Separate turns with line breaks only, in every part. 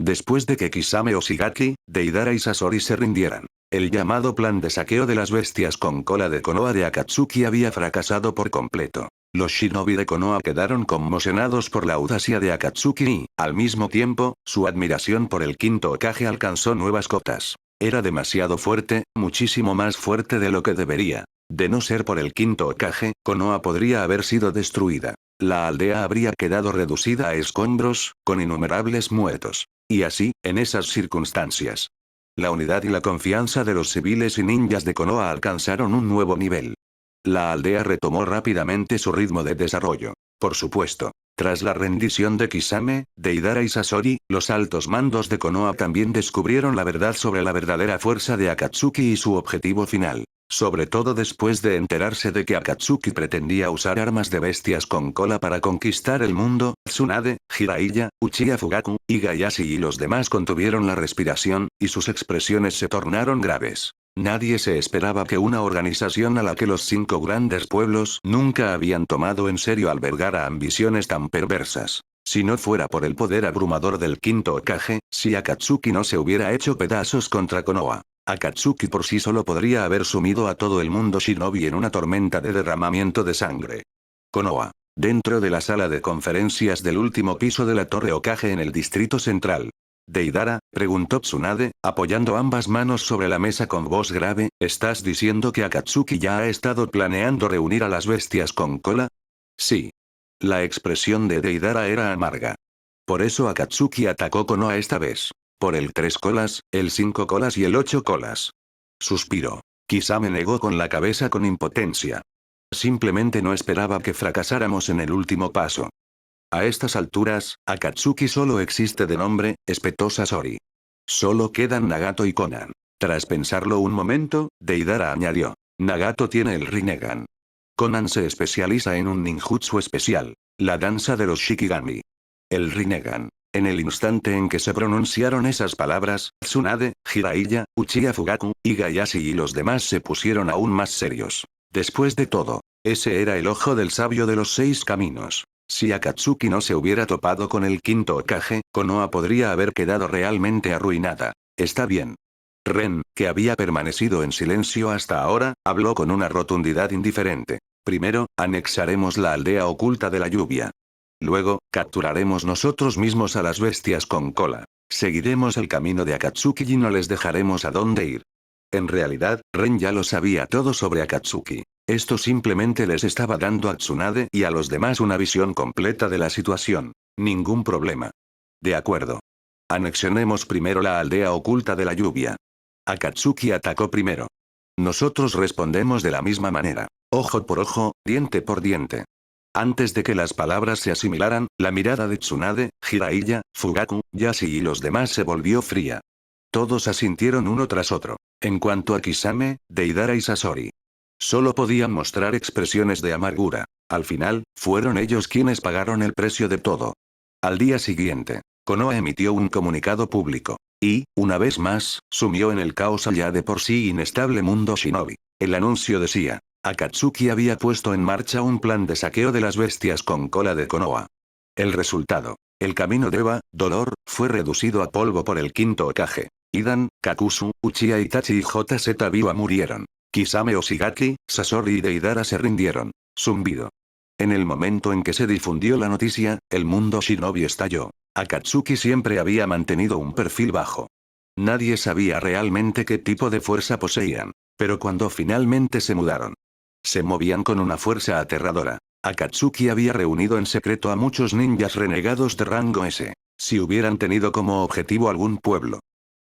Después de que Kisame Oshigaki, Deidara y Sasori se rindieran, el llamado plan de saqueo de las bestias con cola de Konoha de Akatsuki había fracasado por completo. Los shinobi de Konoha quedaron conmocionados por la audacia de Akatsuki y, al mismo tiempo, su admiración por el quinto Hokage alcanzó nuevas cotas. Era demasiado fuerte, muchísimo más fuerte de lo que debería. De no ser por el quinto Hokage, Konoha podría haber sido destruida. La aldea habría quedado reducida a escombros, con innumerables muertos. Y así, en esas circunstancias, la unidad y la confianza de los civiles y ninjas de Konoha alcanzaron un nuevo nivel. La aldea retomó rápidamente su ritmo de desarrollo. Por supuesto, tras la rendición de Kisame, Deidara y Sasori, los altos mandos de Konoha también descubrieron la verdad sobre la verdadera fuerza de Akatsuki y su objetivo final. Sobre todo después de enterarse de que Akatsuki pretendía usar armas de bestias con cola para conquistar el mundo, Tsunade, Jiraiya, Uchiha Fugaku, Higayashi y los demás contuvieron la respiración, y sus expresiones se tornaron graves. Nadie se esperaba que una organización a la que los 5 grandes pueblos nunca habían tomado en serio albergara ambiciones tan perversas. Si no fuera por el poder abrumador del quinto Hokage, si Akatsuki no se hubiera hecho pedazos contra Konoha, Akatsuki por sí solo podría haber sumido a todo el mundo shinobi en una tormenta de derramamiento de sangre. Konoha. Dentro de la sala de conferencias del último piso de la Torre Hokage en el distrito central. Deidara, preguntó Tsunade, apoyando ambas manos sobre la mesa con voz grave, ¿estás diciendo que Akatsuki ya ha estado planeando reunir a las bestias con cola? Sí. La expresión de Deidara era amarga. Por eso Akatsuki atacó Konoha esta vez. Por el 3 colas, el 5 colas y el 8 colas. Suspiró. Kisame negó con la cabeza con impotencia. Simplemente no esperaba que fracasáramos en el último paso. A estas alturas, Akatsuki solo existe de nombre, espetó Sasori. Solo quedan Nagato y Konan. Tras pensarlo un momento, Deidara añadió. Nagato tiene el Rinnegan. Konan se especializa en un ninjutsu especial, la danza de los Shikigami. El Rinnegan. En el instante en que se pronunciaron esas palabras, Tsunade, Jiraiya, Uchiha Fugaku, Higayashi y los demás se pusieron aún más serios. Después de todo, ese era el ojo del sabio de los 6 caminos. Si Akatsuki no se hubiera topado con el quinto Hokage, Konoha podría haber quedado realmente arruinada. Está bien. Ren, que había permanecido en silencio hasta ahora, habló con una rotundidad indiferente. Primero, anexaremos la aldea oculta de la lluvia. Luego, capturaremos nosotros mismos a las bestias con cola. Seguiremos el camino de Akatsuki y no les dejaremos a dónde ir. En realidad, Ren ya lo sabía todo sobre Akatsuki. Esto simplemente les estaba dando a Tsunade y a los demás una visión completa de la situación. Ningún problema. De acuerdo. Anexionemos primero la aldea oculta de la lluvia. Akatsuki atacó primero. Nosotros respondemos de la misma manera. Ojo por ojo, diente por diente. Antes de que las palabras se asimilaran, la mirada de Tsunade, Jiraiya, Fugaku, Yashi y los demás se volvió fría. Todos asintieron uno tras otro. En cuanto a Kisame, Deidara y Sasori, solo podían mostrar expresiones de amargura. Al final, fueron ellos quienes pagaron el precio de todo. Al día siguiente, Konoha emitió un comunicado público. Y, una vez más, sumió en el caos al ya de por sí inestable mundo shinobi. El anuncio decía. Akatsuki había puesto en marcha un plan de saqueo de las bestias con cola de Konoha. El resultado. El camino de Eva, dolor, fue reducido a polvo por el quinto Hokage. Idan, Kakuzu, Uchiha Itachi y JZ Biwa murieron. Kisame Oshigaki, Sasori y Deidara se rindieron. Zumbido. En el momento en que se difundió la noticia, el mundo shinobi estalló. Akatsuki siempre había mantenido un perfil bajo. Nadie sabía realmente qué tipo de fuerza poseían. Pero cuando finalmente se mudaron, se movían con una fuerza aterradora. Akatsuki había reunido en secreto a muchos ninjas renegados de rango S. Si hubieran tenido como objetivo algún pueblo,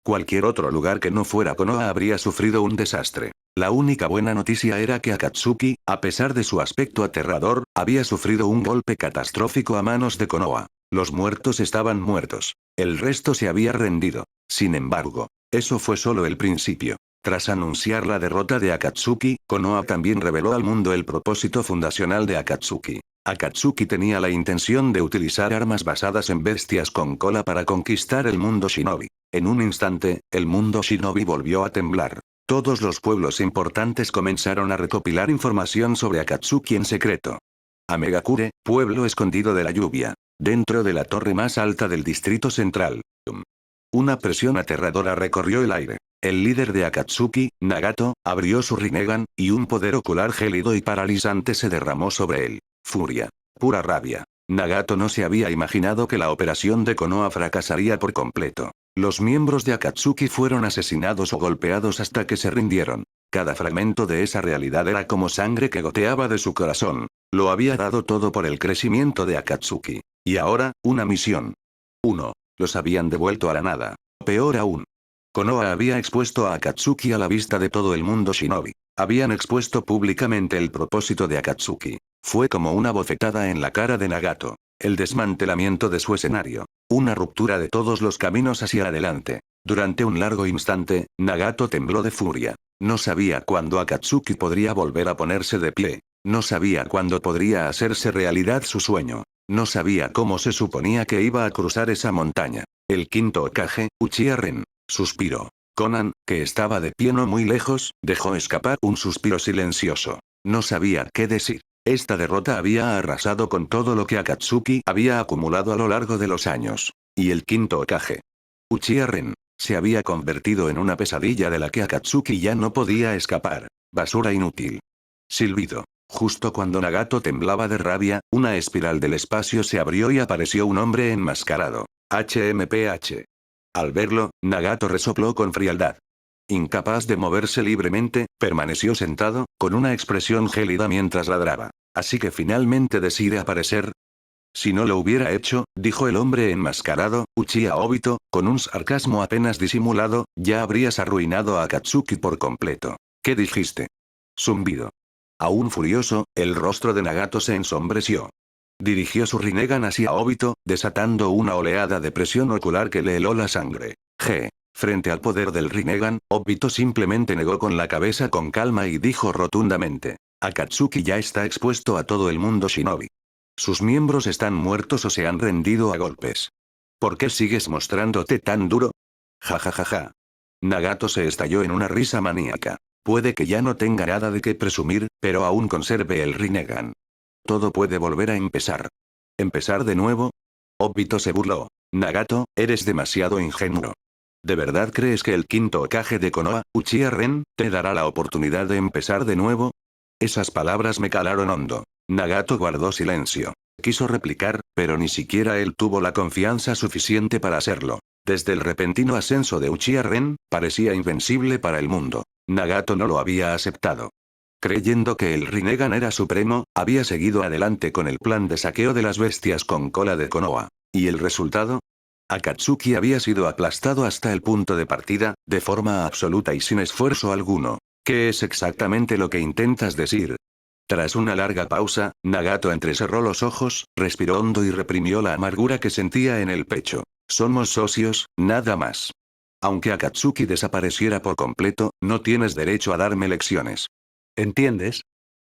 cualquier otro lugar que no fuera Konoha habría sufrido un desastre. La única buena noticia era que Akatsuki, a pesar de su aspecto aterrador, había sufrido un golpe catastrófico a manos de Konoha. Los muertos estaban muertos. El resto se había rendido. Sin embargo, eso fue solo el principio. Tras anunciar la derrota de Akatsuki, Konoha también reveló al mundo el propósito fundacional de Akatsuki. Akatsuki tenía la intención de utilizar armas basadas en bestias con cola para conquistar el mundo shinobi. En un instante, el mundo shinobi volvió a temblar. Todos los pueblos importantes comenzaron a recopilar información sobre Akatsuki en secreto. Amegakure, pueblo escondido de la lluvia. Dentro de la torre más alta del distrito central. Una presión aterradora recorrió el aire. El líder de Akatsuki, Nagato, abrió su Rinnegan, y un poder ocular gélido y paralizante se derramó sobre él. Furia. Pura rabia. Nagato no se había imaginado que la operación de Konoha fracasaría por completo. Los miembros de Akatsuki fueron asesinados o golpeados hasta que se rindieron. Cada fragmento de esa realidad era como sangre que goteaba de su corazón. Lo había dado todo por el crecimiento de Akatsuki. Y ahora, una misión. 1. Los habían devuelto a la nada. Peor aún. Konoha había expuesto a Akatsuki a la vista de todo el mundo shinobi. Habían expuesto públicamente el propósito de Akatsuki. Fue como una bofetada en la cara de Nagato. El desmantelamiento de su escenario. Una ruptura de todos los caminos hacia adelante. Durante un largo instante, Nagato tembló de furia. No sabía cuándo Akatsuki podría volver a ponerse de pie. No sabía cuándo podría hacerse realidad su sueño. No sabía cómo se suponía que iba a cruzar esa montaña. El quinto Hokage, Uchiha Ren. Suspiró. Conan, que estaba de pie no muy lejos, dejó escapar un suspiro silencioso. No sabía qué decir. Esta derrota había arrasado con todo lo que Akatsuki había acumulado a lo largo de los años. Y el quinto Hokage, Uchiha Ren, se había convertido en una pesadilla de la que Akatsuki ya no podía escapar. Basura inútil. Silbido. Justo cuando Nagato temblaba de rabia, una espiral del espacio se abrió y apareció un hombre enmascarado. HMPH. Al verlo, Nagato resopló con frialdad. Incapaz de moverse libremente, permaneció sentado, con una expresión gélida mientras ladraba. Así que finalmente decide aparecer. Si no lo hubiera hecho, dijo el hombre enmascarado, Uchiha Obito, con un sarcasmo apenas disimulado, ya habrías arruinado a Akatsuki por completo. ¿Qué dijiste? Zumbido. Aún furioso, el rostro de Nagato se ensombreció. Dirigió su Rinnegan hacia Obito, desatando una oleada de presión ocular que le heló la sangre. Frente al poder del Rinnegan, Obito simplemente negó con la cabeza con calma y dijo rotundamente: Akatsuki ya está expuesto a todo el mundo shinobi. Sus miembros están muertos o se han rendido a golpes. ¿Por qué sigues mostrándote tan duro? Ja ja ja ja. Nagato se estalló en una risa maníaca. Puede que ya no tenga nada de qué presumir, pero aún conserve el Rinnegan. Todo puede volver a empezar. ¿Empezar de nuevo? Obito se burló. Nagato, eres demasiado ingenuo. ¿De verdad crees que el quinto Hokage de Konoha, Uchiha Ren, te dará la oportunidad de empezar de nuevo? Esas palabras me calaron hondo. Nagato guardó silencio. Quiso replicar, pero ni siquiera él tuvo la confianza suficiente para hacerlo. Desde el repentino ascenso de Uchiha Ren, parecía invencible para el mundo. Nagato no lo había aceptado. Creyendo que el Rinnegan era supremo, había seguido adelante con el plan de saqueo de las bestias con cola de Konoha. ¿Y el resultado? Akatsuki había sido aplastado hasta el punto de partida, de forma absoluta y sin esfuerzo alguno. ¿Qué es exactamente lo que intentas decir? Tras una larga pausa, Nagato entrecerró los ojos, respiró hondo y reprimió la amargura que sentía en el pecho. Somos socios, nada más. Aunque Akatsuki desapareciera por completo, no tienes derecho a darme lecciones. ¿Entiendes?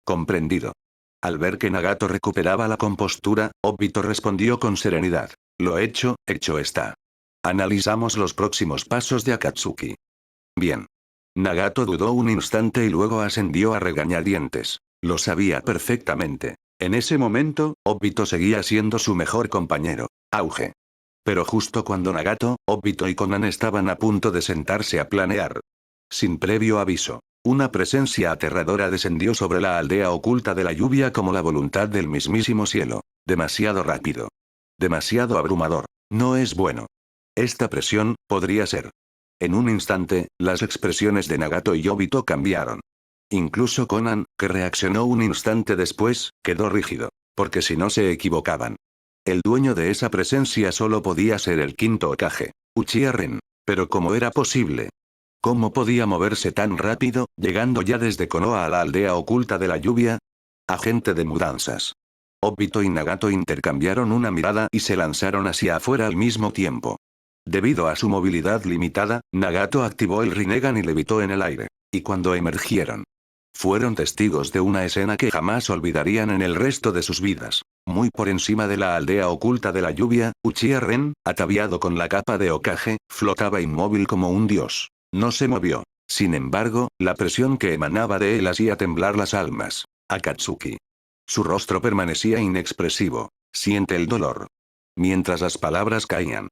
Comprendido. Al ver que Nagato recuperaba la compostura, Obito respondió con serenidad. Lo hecho está. Analizamos los próximos pasos de Akatsuki. Bien. Nagato dudó un instante y luego ascendió a regañadientes. Lo sabía perfectamente. En ese momento, Obito seguía siendo su mejor compañero. Auge. Pero justo cuando Nagato, Obito y Conan estaban a punto de sentarse a planear. Sin previo aviso. Una presencia aterradora descendió sobre la aldea oculta de la lluvia como la voluntad del mismísimo cielo. Demasiado rápido. Demasiado abrumador. No es bueno. Esta presión, podría ser. En un instante, las expresiones de Nagato y Obito cambiaron. Incluso Conan, que reaccionó un instante después, quedó rígido. Porque si no se equivocaban. El dueño de esa presencia solo podía ser el quinto Hokage, Uchiha Ren. Pero ¿cómo era posible? ¿Cómo podía moverse tan rápido, llegando ya desde Konoha a la aldea oculta de la lluvia? Agente de mudanzas. Obito y Nagato intercambiaron una mirada y se lanzaron hacia afuera al mismo tiempo. Debido a su movilidad limitada, Nagato activó el Rinnegan y levitó en el aire. Y cuando emergieron, fueron testigos de una escena que jamás olvidarían en el resto de sus vidas. Muy por encima de la aldea oculta de la lluvia, Uchiha Ren, ataviado con la capa de Hokage, flotaba inmóvil como un dios. No se movió. Sin embargo, la presión que emanaba de él hacía temblar las almas. Akatsuki. Su rostro permanecía inexpresivo. Siente el dolor. Mientras las palabras caían.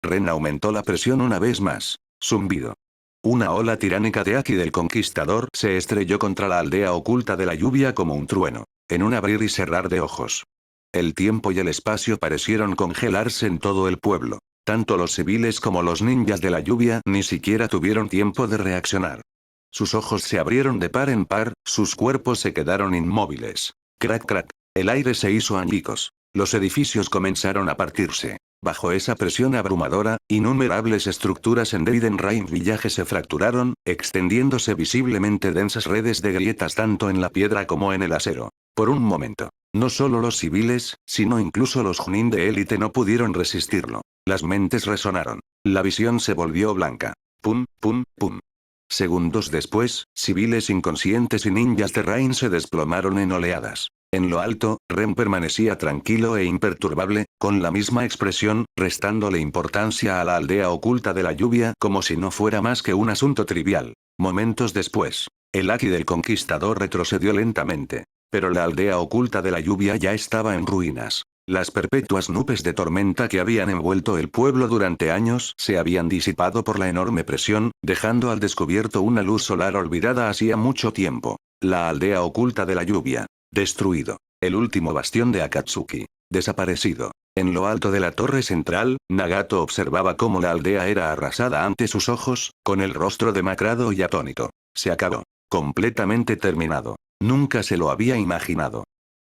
Ren aumentó la presión una vez más. Zumbido. Una ola tiránica de Aki del Conquistador se estrelló contra la aldea oculta de la lluvia como un trueno, en un abrir y cerrar de ojos. El tiempo y el espacio parecieron congelarse en todo el pueblo. Tanto los civiles como los ninjas de la lluvia ni siquiera tuvieron tiempo de reaccionar. Sus ojos se abrieron de par en par, sus cuerpos se quedaron inmóviles. Crack crack. El aire se hizo añicos. Los edificios comenzaron a partirse. Bajo esa presión abrumadora, innumerables estructuras en Deidenrain Village se fracturaron, extendiéndose visiblemente densas redes de grietas tanto en la piedra como en el acero. Por un momento, no solo los civiles, sino incluso los Chunin de élite no pudieron resistirlo. Las mentes resonaron. La visión se volvió blanca. Pum, pum, pum. Segundos después, civiles inconscientes y ninjas de Rain se desplomaron en oleadas. En lo alto, Ren permanecía tranquilo e imperturbable, con la misma expresión, restándole importancia a la aldea oculta de la lluvia como si no fuera más que un asunto trivial. Momentos después, el Aki del Conquistador retrocedió lentamente. Pero la aldea oculta de la lluvia ya estaba en ruinas. Las perpetuas nubes de tormenta que habían envuelto el pueblo durante años se habían disipado por la enorme presión, dejando al descubierto una luz solar olvidada hacía mucho tiempo. La aldea oculta de la lluvia. Destruido. El último bastión de Akatsuki. Desaparecido. En lo alto de la torre central, Nagato observaba cómo la aldea era arrasada ante sus ojos, con el rostro demacrado y atónito. Se acabó. Completamente terminado. Nunca se lo había imaginado.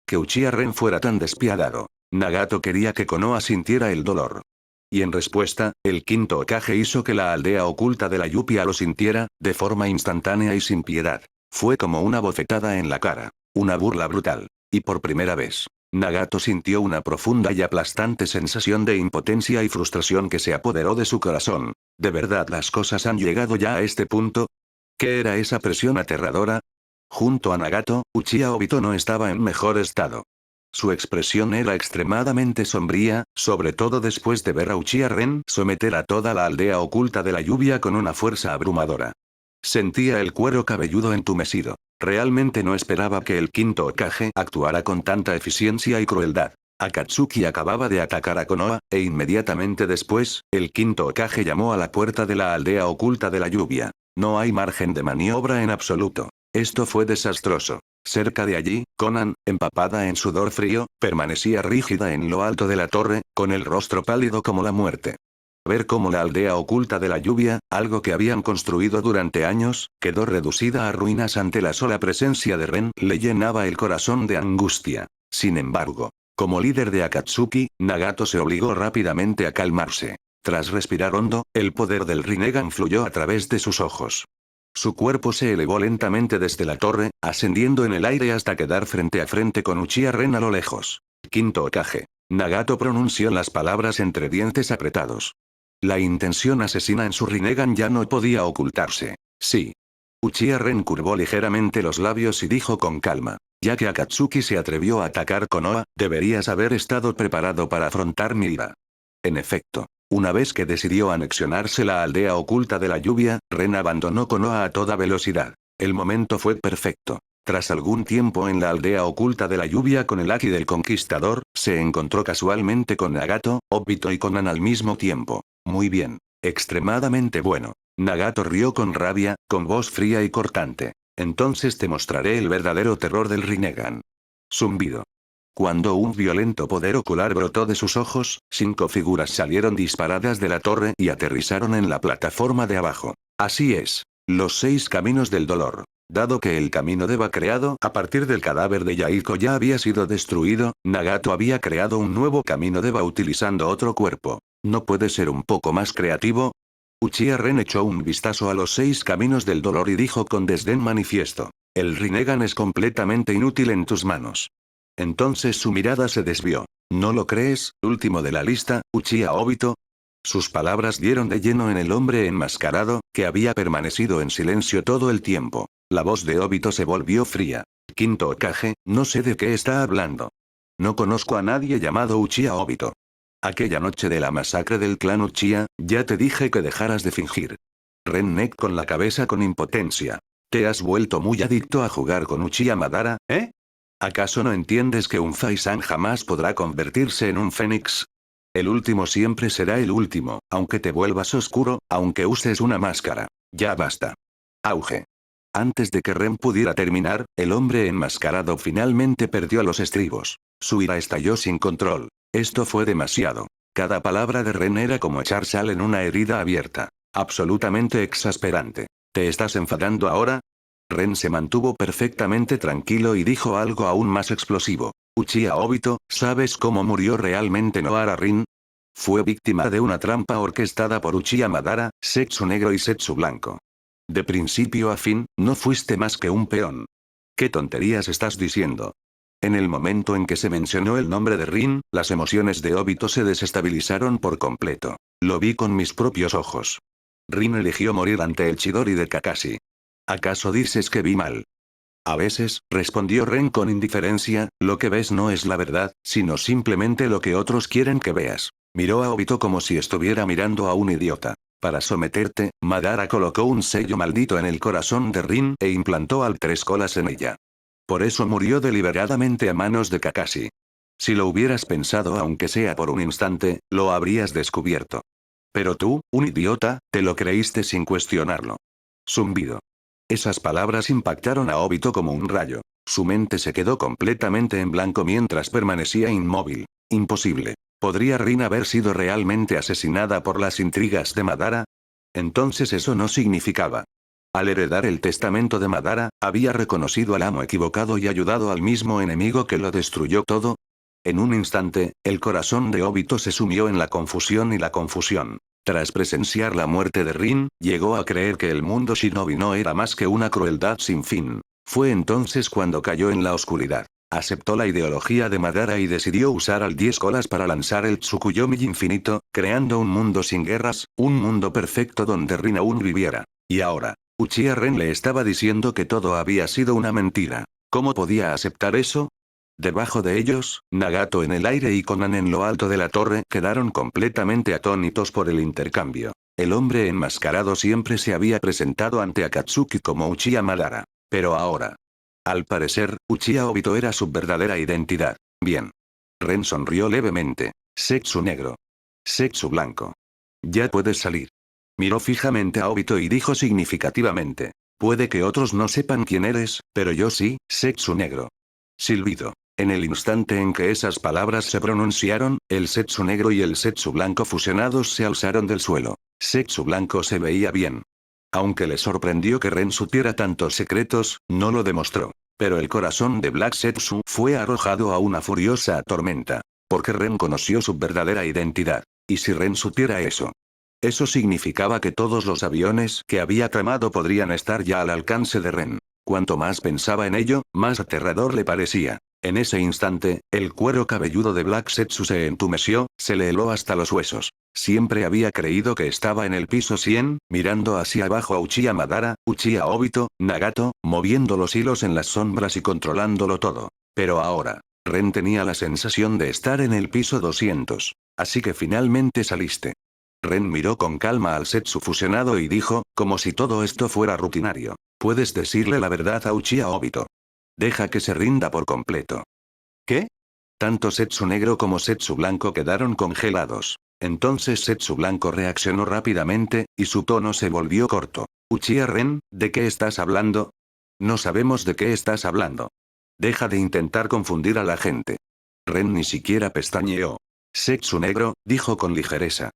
Que Uchiha Ren fuera tan despiadado. Nagato quería que Konoha sintiera el dolor. Y en respuesta, el quinto Hokage hizo que la aldea oculta de la lluvia lo sintiera, de forma instantánea y sin piedad. Fue como una bofetada en la cara. Una burla brutal. Y por primera vez, Nagato sintió una profunda y aplastante sensación de impotencia y frustración que se apoderó de su corazón. ¿De verdad las cosas han llegado ya a este punto? ¿Qué era esa presión aterradora? Junto a Nagato, Uchiha Obito no estaba en mejor estado. Su expresión era extremadamente sombría, sobre todo después de ver a Uchiha Ren someter a toda la aldea oculta de la lluvia con una fuerza abrumadora. Sentía el cuero cabelludo entumecido. Realmente no esperaba que el quinto Hokage actuara con tanta eficiencia y crueldad. Akatsuki acababa de atacar a Konoha, e inmediatamente después, el quinto Hokage llamó a la puerta de la aldea oculta de la lluvia. No hay margen de maniobra en absoluto. Esto fue desastroso. Cerca de allí, Konan, empapada en sudor frío, permanecía rígida en lo alto de la torre, con el rostro pálido como la muerte. Ver cómo la aldea oculta de la lluvia, algo que habían construido durante años, quedó reducida a ruinas ante la sola presencia de Ren, le llenaba el corazón de angustia. Sin embargo, como líder de Akatsuki, Nagato se obligó rápidamente a calmarse. Tras respirar hondo, el poder del Rinnegan fluyó a través de sus ojos. Su cuerpo se elevó lentamente desde la torre, ascendiendo en el aire hasta quedar frente a frente con Uchiha Ren a lo lejos. Quinto Hokage. Nagato pronunció las palabras entre dientes apretados. La intención asesina en su Rinnegan ya no podía ocultarse. Sí. Uchiha Ren curvó ligeramente los labios y dijo con calma. Ya que Akatsuki se atrevió a atacar Konoha, deberías haber estado preparado para afrontar mi ira. En efecto. Una vez que decidió anexionarse la aldea oculta de la lluvia, Ren abandonó Konoha a toda velocidad. El momento fue perfecto. Tras algún tiempo en la aldea oculta de la lluvia con el Aki del Conquistador, se encontró casualmente con Nagato, Obito y Konan al mismo tiempo. Muy bien. Extremadamente bueno. Nagato rió con rabia, con voz fría y cortante. Entonces te mostraré el verdadero terror del Rinnegan. Zumbido. Cuando un violento poder ocular brotó de sus ojos, 5 figuras salieron disparadas de la torre y aterrizaron en la plataforma de abajo. Así es. Los 6 caminos del dolor. Dado que el camino Deva creado a partir del cadáver de Yaiko ya había sido destruido, Nagato había creado un nuevo camino Deva utilizando otro cuerpo. ¿No puede ser un poco más creativo? Uchiha Ren echó un vistazo a los 6 caminos del dolor y dijo con desdén manifiesto. El Rinnegan es completamente inútil en tus manos. Entonces su mirada se desvió. ¿No lo crees, último de la lista, Uchiha Obito? Sus palabras dieron de lleno en el hombre enmascarado, que había permanecido en silencio todo el tiempo. La voz de Obito se volvió fría. Quinto Hokage, no sé de qué está hablando. No conozco a nadie llamado Uchiha Obito. Aquella noche de la masacre del clan Uchiha, ya te dije que dejaras de fingir. Ren negó con la cabeza con impotencia. ¿Te has vuelto muy adicto a jugar con Uchiha Madara, ¿Eh? ¿Acaso no entiendes que un Faisan jamás podrá convertirse en un fénix? El último siempre será el último, aunque te vuelvas oscuro, aunque uses una máscara. Ya basta. Auge. Antes de que Ren pudiera terminar, el hombre enmascarado finalmente perdió los estribos. Su ira estalló sin control. Esto fue demasiado. Cada palabra de Ren era como echar sal en una herida abierta. Absolutamente exasperante. ¿Te estás enfadando ahora? Ren se mantuvo perfectamente tranquilo y dijo algo aún más explosivo. Uchiha Obito, ¿sabes cómo murió realmente Noara Rin? Fue víctima de una trampa orquestada por Uchiha Madara, Zetsu Negro y Zetsu Blanco. De principio a fin, no fuiste más que un peón. ¿Qué tonterías estás diciendo? En el momento en que se mencionó el nombre de Rin, las emociones de Obito se desestabilizaron por completo. Lo vi con mis propios ojos. Rin eligió morir ante el Chidori de Kakashi. ¿Acaso dices que vi mal? A veces, respondió Ren con indiferencia, lo que ves no es la verdad, sino simplemente lo que otros quieren que veas. Miró a Obito como si estuviera mirando a un idiota. Para someterte, Madara colocó un sello maldito en el corazón de Rin e implantó al Tres Colas en ella. Por eso murió deliberadamente a manos de Kakashi. Si lo hubieras pensado aunque sea por un instante, lo habrías descubierto. Pero tú, un idiota, te lo creíste sin cuestionarlo. Zumbido. Esas palabras impactaron a Obito como un rayo. Su mente se quedó completamente en blanco mientras permanecía inmóvil. Imposible. ¿Podría Rin haber sido realmente asesinada por las intrigas de Madara? Entonces eso no significaba. Al heredar el testamento de Madara, había reconocido al amo equivocado y ayudado al mismo enemigo que lo destruyó todo. En un instante, el corazón de Obito se sumió en la confusión y la confusión. Tras presenciar la muerte de Rin, llegó a creer que el mundo shinobi no era más que una crueldad sin fin. Fue entonces cuando cayó en la oscuridad. Aceptó la ideología de Madara y decidió usar al 10 colas para lanzar el Tsukuyomi infinito, creando un mundo sin guerras, un mundo perfecto donde Rin aún viviera. Y ahora, Uchiha Ren le estaba diciendo que todo había sido una mentira. ¿Cómo podía aceptar eso? Debajo de ellos, Nagato en el aire y Konan en lo alto de la torre quedaron completamente atónitos por el intercambio. El hombre enmascarado siempre se había presentado ante Akatsuki como Uchiha Madara. Pero ahora. Al parecer, Uchiha Obito era su verdadera identidad. Bien. Ren sonrió levemente. Zetsu negro. Zetsu blanco. Ya puedes salir. Miró fijamente a Obito y dijo significativamente. Puede que otros no sepan quién eres, pero yo sí, Zetsu negro. Silbido. En el instante en que esas palabras se pronunciaron, el Zetsu negro y el Zetsu blanco fusionados se alzaron del suelo. Zetsu blanco se veía bien. Aunque le sorprendió que Ren supiera tantos secretos, no lo demostró. Pero el corazón de Black Zetsu fue arrojado a una furiosa tormenta. Porque Ren conoció su verdadera identidad. ¿Y si Ren supiera eso? Eso significaba que todos los aviones que había tramado podrían estar ya al alcance de Ren. Cuanto más pensaba en ello, más aterrador le parecía. En ese instante, el cuero cabelludo de Black Zetsu se entumeció, se le heló hasta los huesos. Siempre había creído que estaba en el piso 100, mirando hacia abajo a Uchiha Madara, Uchiha Obito, Nagato, moviendo los hilos en las sombras y controlándolo todo. Pero ahora, Ren tenía la sensación de estar en el piso 200. Así que finalmente saliste. Ren miró con calma al Zetsu fusionado y dijo, como si todo esto fuera rutinario. Puedes decirle la verdad a Uchiha Obito. Deja que se rinda por completo. ¿Qué? Tanto Zetsu negro como Zetsu blanco quedaron congelados. Entonces Zetsu blanco reaccionó rápidamente, y su tono se volvió corto. Uchiha Ren, ¿de qué estás hablando? No sabemos de qué estás hablando. Deja de intentar confundir a la gente. Ren ni siquiera pestañeó. Zetsu negro, dijo con ligereza.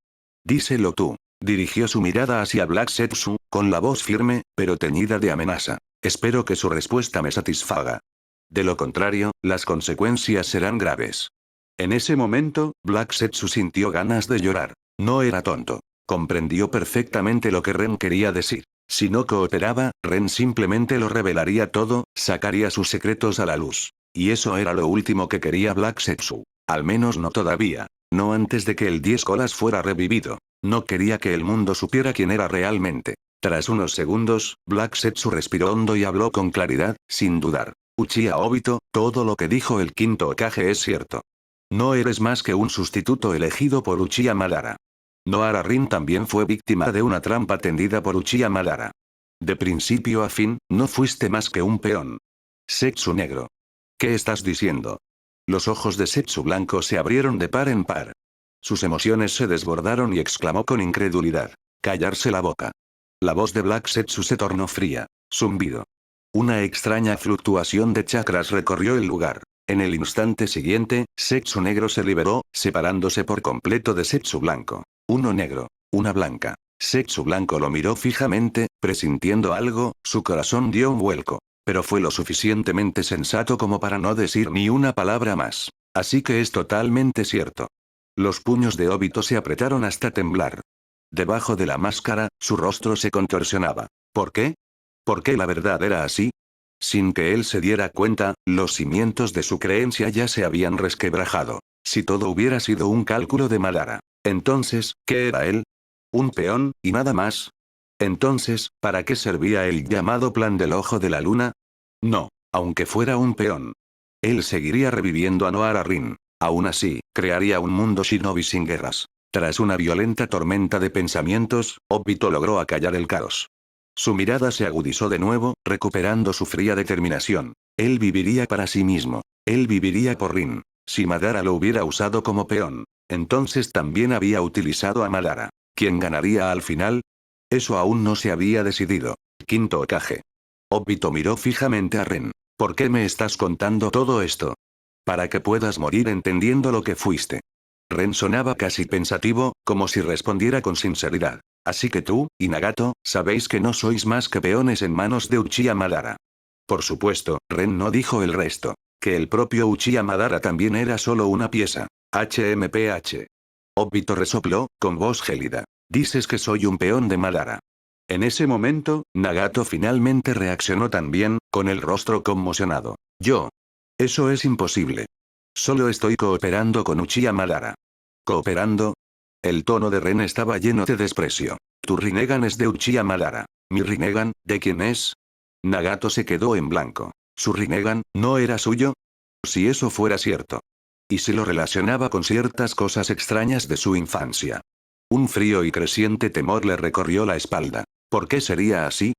Díselo tú. Dirigió su mirada hacia Black Zetsu, con la voz firme, pero teñida de amenaza. Espero que su respuesta me satisfaga. De lo contrario, las consecuencias serán graves. En ese momento, Black Zetsu sintió ganas de llorar. No era tonto. Comprendió perfectamente lo que Ren quería decir. Si no cooperaba, Ren simplemente lo revelaría todo, sacaría sus secretos a la luz. Y eso era lo último que quería Black Zetsu. Al menos no todavía. No antes de que el 10 colas fuera revivido. No quería que el mundo supiera quién era realmente. Tras unos segundos, Black Zetsu respiró hondo y habló con claridad, sin dudar. Uchiha Obito, todo lo que dijo el quinto Hokage es cierto. No eres más que un sustituto elegido por Uchiha Madara. Noara Rin también fue víctima de una trampa tendida por Uchiha Madara. De principio a fin, no fuiste más que un peón. Zetsu negro. ¿Qué estás diciendo? Los ojos de Zetsu blanco se abrieron de par en par. Sus emociones se desbordaron y exclamó con incredulidad. Callarse la boca. La voz de Black Setsu se tornó fría. Zumbido. Una extraña fluctuación de chakras recorrió el lugar. En el instante siguiente, Setsu negro se liberó, separándose por completo de Setsu blanco. Uno negro, una blanca. Setsu blanco lo miró fijamente, presintiendo algo, su corazón dio un vuelco. Pero fue lo suficientemente sensato como para no decir ni una palabra más. Así que es totalmente cierto. Los puños de Obito se apretaron hasta temblar. Debajo de la máscara, su rostro se contorsionaba. ¿Por qué? ¿Por qué la verdad era así? Sin que él se diera cuenta, los cimientos de su creencia ya se habían resquebrajado. Si todo hubiera sido un cálculo de Madara. Entonces, ¿qué era él? ¿Un peón, y nada más? Entonces, ¿para qué servía el llamado plan del ojo de la luna? No, aunque fuera un peón. Él seguiría reviviendo a Noara Rin. Aún así, crearía un mundo shinobi sin guerras. Tras una violenta tormenta de pensamientos, Obito logró acallar el caos. Su mirada se agudizó de nuevo, recuperando su fría determinación. Él viviría para sí mismo. Él viviría por Rin. Si Madara lo hubiera usado como peón, entonces también había utilizado a Madara. ¿Quién ganaría al final? Eso aún no se había decidido. Quinto Hokage. Obito miró fijamente a Ren. ¿Por qué me estás contando todo esto? Para que puedas morir entendiendo lo que fuiste. Ren sonaba casi pensativo, como si respondiera con sinceridad. Así que tú, y Nagato, sabéis que no sois más que peones en manos de Uchiha Madara. Por supuesto, Ren no dijo el resto. Que el propio Uchiha Madara también era solo una pieza. HMPH. Obito resopló, con voz gélida. Dices que soy un peón de Madara. En ese momento, Nagato finalmente reaccionó también, con el rostro conmocionado. Yo. Eso es imposible. Solo estoy cooperando con Uchiha Madara. ¿Cooperando? El tono de Ren estaba lleno de desprecio. Tu Rinnegan es de Uchiha Madara. ¿Mi Rinnegan, de quién es? Nagato se quedó en blanco. ¿Su Rinnegan, no era suyo? Si eso fuera cierto. Y si lo relacionaba con ciertas cosas extrañas de su infancia. Un frío y creciente temor le recorrió la espalda. ¿Por qué sería así?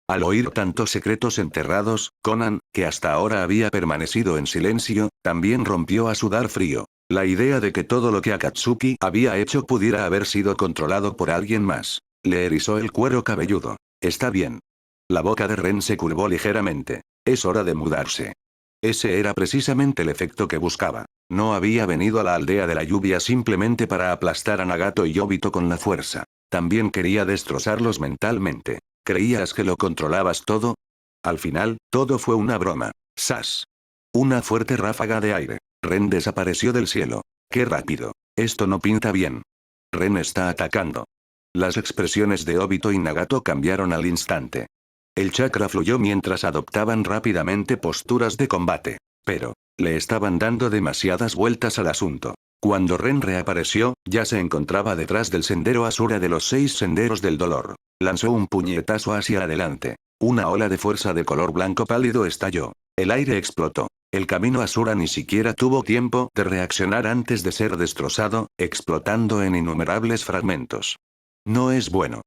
Al oír tantos secretos enterrados, Conan, que hasta ahora había permanecido en silencio, también rompió a sudar frío. La idea de que todo lo que Akatsuki había hecho pudiera haber sido controlado por alguien más. Le erizó el cuero cabelludo. Está bien. La boca de Ren se curvó ligeramente. Es hora de mudarse. Ese era precisamente el efecto que buscaba. No había venido a la aldea de la lluvia simplemente para aplastar a Nagato y Obito con la fuerza. También quería destrozarlos mentalmente. ¿Creías que lo controlabas todo? Al final, todo fue una broma. ¡Sas! Una fuerte ráfaga de aire. Ren desapareció del cielo. ¡Qué rápido! Esto no pinta bien. Ren está atacando. Las expresiones de Obito y Nagato cambiaron al instante. El chakra fluyó mientras adoptaban rápidamente posturas de combate. Pero, le estaban dando demasiadas vueltas al asunto. Cuando Ren reapareció, ya se encontraba detrás del sendero Asura de los 6 senderos del dolor. Lanzó un puñetazo hacia adelante. Una ola de fuerza de color blanco pálido estalló. El aire explotó. El camino Asura ni siquiera tuvo tiempo de reaccionar antes de ser destrozado, explotando en innumerables fragmentos. No es bueno.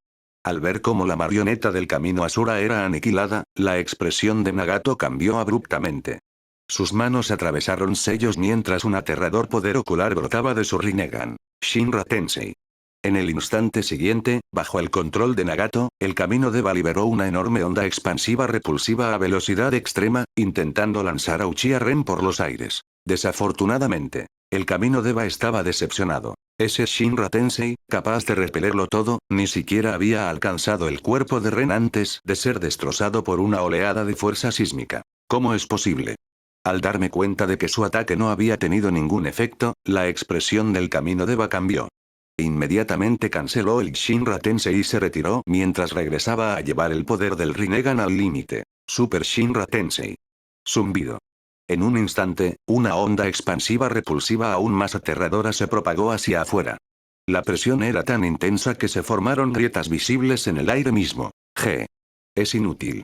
Al ver cómo la marioneta del camino Asura era aniquilada, la expresión de Nagato cambió abruptamente. Sus manos atravesaron sellos mientras un aterrador poder ocular brotaba de su Rinnegan. Shinra Tensei. En el instante siguiente, bajo el control de Nagato, el camino Deva liberó una enorme onda expansiva repulsiva a velocidad extrema, intentando lanzar a Uchiha Ren por los aires. Desafortunadamente, el camino Deva estaba decepcionado. Ese Shinra Tensei, capaz de repelerlo todo, ni siquiera había alcanzado el cuerpo de Ren antes de ser destrozado por una oleada de fuerza sísmica. ¿Cómo es posible? Al darme cuenta de que su ataque no había tenido ningún efecto, la expresión del camino Deva cambió. Inmediatamente canceló el Shinra Tensei y se retiró mientras regresaba a llevar el poder del Rinnegan al límite. Super Shinra Tensei. Zumbido. En un instante, una onda expansiva repulsiva aún más aterradora se propagó hacia afuera. La presión era tan intensa que se formaron grietas visibles en el aire mismo. Es inútil.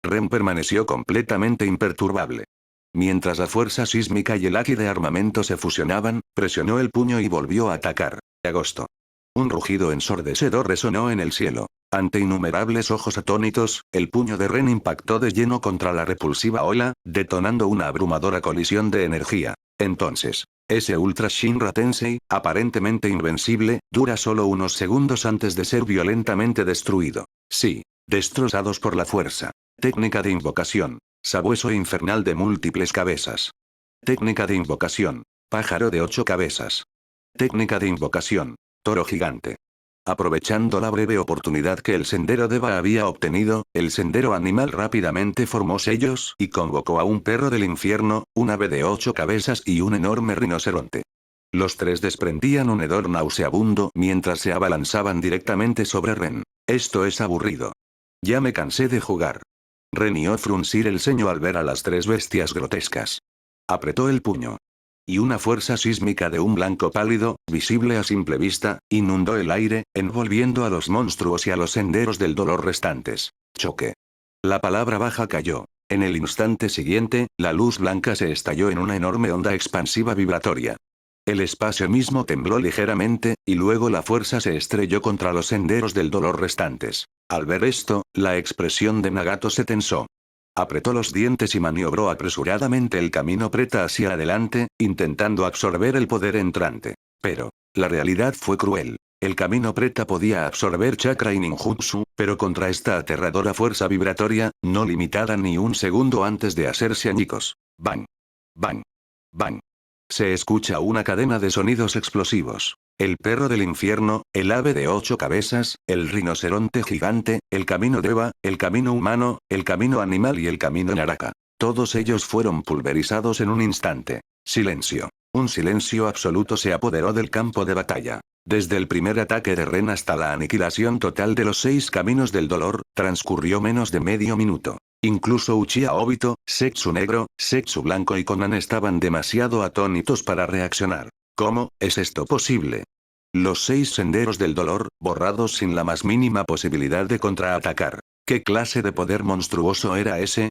Ren permaneció completamente imperturbable. Mientras la fuerza sísmica y el haki de armamento se fusionaban, presionó el puño y volvió a atacar. Agosto. Un rugido ensordecedor resonó en el cielo. Ante innumerables ojos atónitos, el puño de Ren impactó de lleno contra la repulsiva ola, detonando una abrumadora colisión de energía. Entonces, Ese Ultra Shinra Tensei, aparentemente invencible, dura solo unos segundos antes de ser violentamente destruido. Sí, destrozados por la fuerza. Técnica de invocación. Sabueso infernal de múltiples cabezas. Técnica de invocación. Pájaro de 8 cabezas. Técnica de invocación. Toro gigante. Aprovechando la breve oportunidad que el sendero Deva había obtenido, el sendero animal rápidamente formó sellos y convocó a un perro del infierno, un ave de 8 cabezas y un enorme rinoceronte. Los tres desprendían un hedor nauseabundo mientras se abalanzaban directamente sobre Ren. Esto es aburrido. Ya me cansé de jugar. Renió fruncir el ceño al ver a las tres bestias grotescas. Apretó el puño. Y una fuerza sísmica de un blanco pálido, visible a simple vista, inundó el aire, envolviendo a los monstruos y a los senderos del dolor restantes. Choque. La palabra baja cayó. En el instante siguiente, la luz blanca se estalló en una enorme onda expansiva vibratoria. El espacio mismo tembló ligeramente, y luego la fuerza se estrelló contra los senderos del dolor restantes. Al ver esto, la expresión de Nagato se tensó. Apretó los dientes y maniobró apresuradamente el camino preta hacia adelante, intentando absorber el poder entrante. Pero, la realidad fue cruel. El camino preta podía absorber chakra y ninjutsu, pero contra esta aterradora fuerza vibratoria, no limitada ni un segundo antes de hacerse añicos. Bang. Bang. Bang. Se escucha una cadena de sonidos explosivos. El perro del infierno, el ave de 8 cabezas, el rinoceronte gigante, el camino Deva, el camino humano, el camino animal y el camino Naraka. Todos ellos fueron pulverizados en un instante. Silencio. Un silencio absoluto se apoderó del campo de batalla. Desde el primer ataque de Ren hasta la aniquilación total de los 6 caminos del dolor, transcurrió menos de medio minuto. Incluso Uchiha Obito, Setsu Negro, Setsu Blanco y Konan estaban demasiado atónitos para reaccionar. ¿Cómo es esto posible? Los 6 senderos del dolor, borrados sin la más mínima posibilidad de contraatacar. ¿Qué clase de poder monstruoso era ese?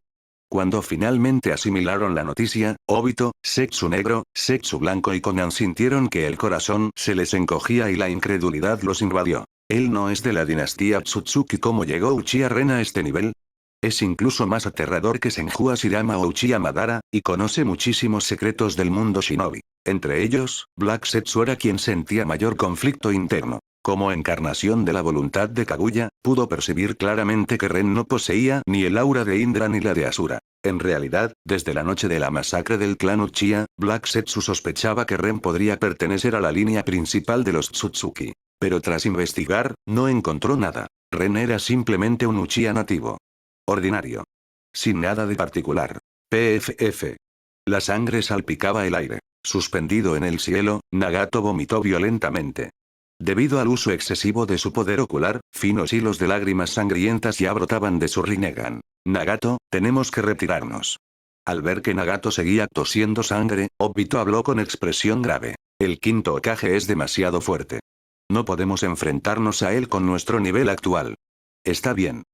Cuando finalmente asimilaron la noticia, Obito, Setsu Negro, Setsu Blanco y Konan sintieron que el corazón se les encogía y la incredulidad los invadió. ¿Él no es de la dinastía Tsutsuki? ¿Cómo llegó Uchiha Ren a este nivel? Es incluso más aterrador que Senju Hashirama o Uchiha Madara, y conoce muchísimos secretos del mundo shinobi. Entre ellos, Black Setsu era quien sentía mayor conflicto interno. Como encarnación de la voluntad de Kaguya, pudo percibir claramente que Ren no poseía ni el aura de Indra ni la de Asura. En realidad, desde la noche de la masacre del clan Uchiha, Black Setsu sospechaba que Ren podría pertenecer a la línea principal de los Tsutsuki. Pero tras investigar, no encontró nada. Ren era simplemente un Uchiha nativo. Ordinario. Sin nada de particular. PFF. La sangre salpicaba el aire. Suspendido en el cielo, Nagato vomitó violentamente. Debido al uso excesivo de su poder ocular, finos hilos de lágrimas sangrientas ya brotaban de su Rinnegan. Nagato, tenemos que retirarnos. Al ver que Nagato seguía tosiendo sangre, Obito habló con expresión grave. El quinto Hokage es demasiado fuerte. No podemos enfrentarnos a él con nuestro nivel actual. Está bien.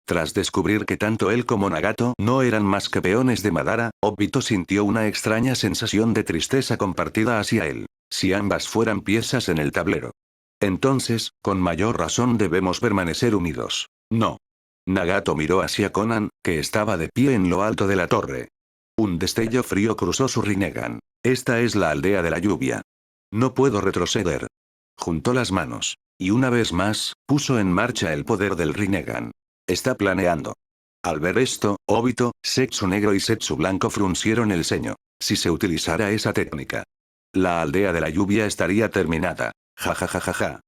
Tras descubrir que tanto él como Nagato no eran más que peones de Madara, Obito sintió una extraña sensación de tristeza compartida hacia él. Si ambas fueran piezas en el tablero. Entonces, con mayor razón debemos permanecer unidos. No. Nagato miró hacia Konan, que estaba de pie en lo alto de la torre. Un destello frío cruzó su Rinnegan. Esta es la aldea de la lluvia. No puedo retroceder. Juntó las manos. Y una vez más, puso en marcha el poder del Rinnegan. Está planeando. Al ver esto, Obito, Setsu Negro y Setsu Blanco fruncieron el ceño. Si se utilizara esa técnica, la aldea de la lluvia estaría terminada. Ja ja ja ja ja.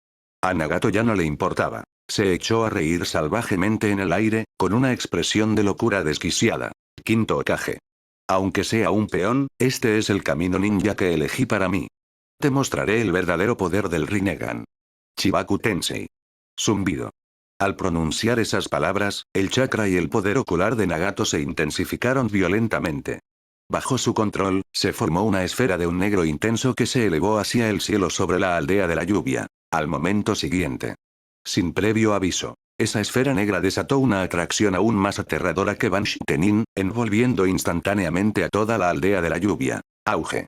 A Nagato ya no le importaba. Se echó a reír salvajemente en el aire, con una expresión de locura desquiciada. Quinto Hokage. Aunque sea un peón, este es el camino ninja que elegí para mí. Te mostraré el verdadero poder del Rinnegan. Chibaku Tensei. Zumbido. Al pronunciar esas palabras, el chakra y el poder ocular de Nagato se intensificaron violentamente. Bajo su control, se formó una esfera de un negro intenso que se elevó hacia el cielo sobre la aldea de la lluvia. Al momento siguiente. Sin previo aviso, esa esfera negra desató una atracción aún más aterradora que Banshee Tenin, envolviendo instantáneamente a toda la aldea de la lluvia. Auge.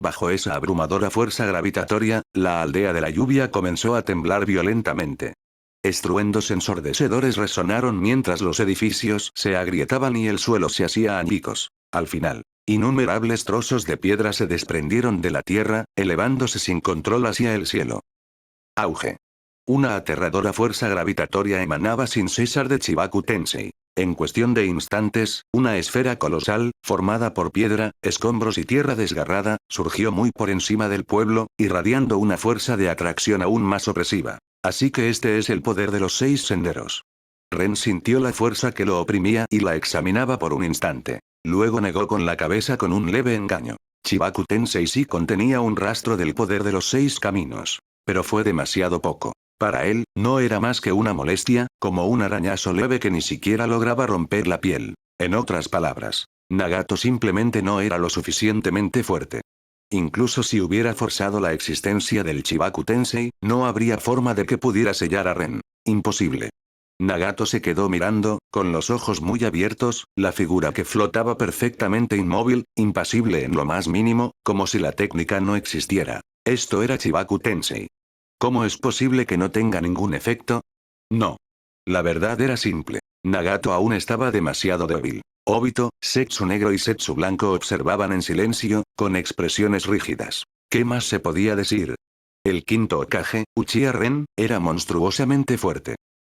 Bajo esa abrumadora fuerza gravitatoria, la aldea de la lluvia comenzó a temblar violentamente. Estruendos ensordecedores resonaron mientras los edificios se agrietaban y el suelo se hacía añicos. Al final, Innumerables trozos de piedra se desprendieron de la tierra, elevándose sin control hacia el cielo. Auge. Una aterradora fuerza gravitatoria emanaba sin cesar de Chibaku Tensei. En cuestión de instantes, una esfera colosal, formada por piedra, escombros y tierra desgarrada, surgió muy por encima del pueblo, irradiando una fuerza de atracción aún más opresiva. Así que este es el poder de los 6 senderos. Ren sintió la fuerza que lo oprimía y la examinaba por un instante. Luego negó con la cabeza con un leve engaño. Chibaku Tensei sí contenía un rastro del poder de los 6 caminos. Pero fue demasiado poco. Para él, no era más que una molestia, como un arañazo leve que ni siquiera lograba romper la piel. En otras palabras, Nagato simplemente no era lo suficientemente fuerte. Incluso si hubiera forzado la existencia del Chibaku Tensei, no habría forma de que pudiera sellar a Ren. Imposible. Nagato se quedó mirando, con los ojos muy abiertos, la figura que flotaba perfectamente inmóvil, impasible en lo más mínimo, como si la técnica no existiera. Esto era Chibaku Tensei. ¿Cómo es posible que no tenga ningún efecto? No. La verdad era simple. Nagato aún estaba demasiado débil. Obito, Setsu negro y Setsu blanco observaban en silencio, con expresiones rígidas. ¿Qué más se podía decir? El quinto Hokage, Uchiha Ren, era monstruosamente fuerte.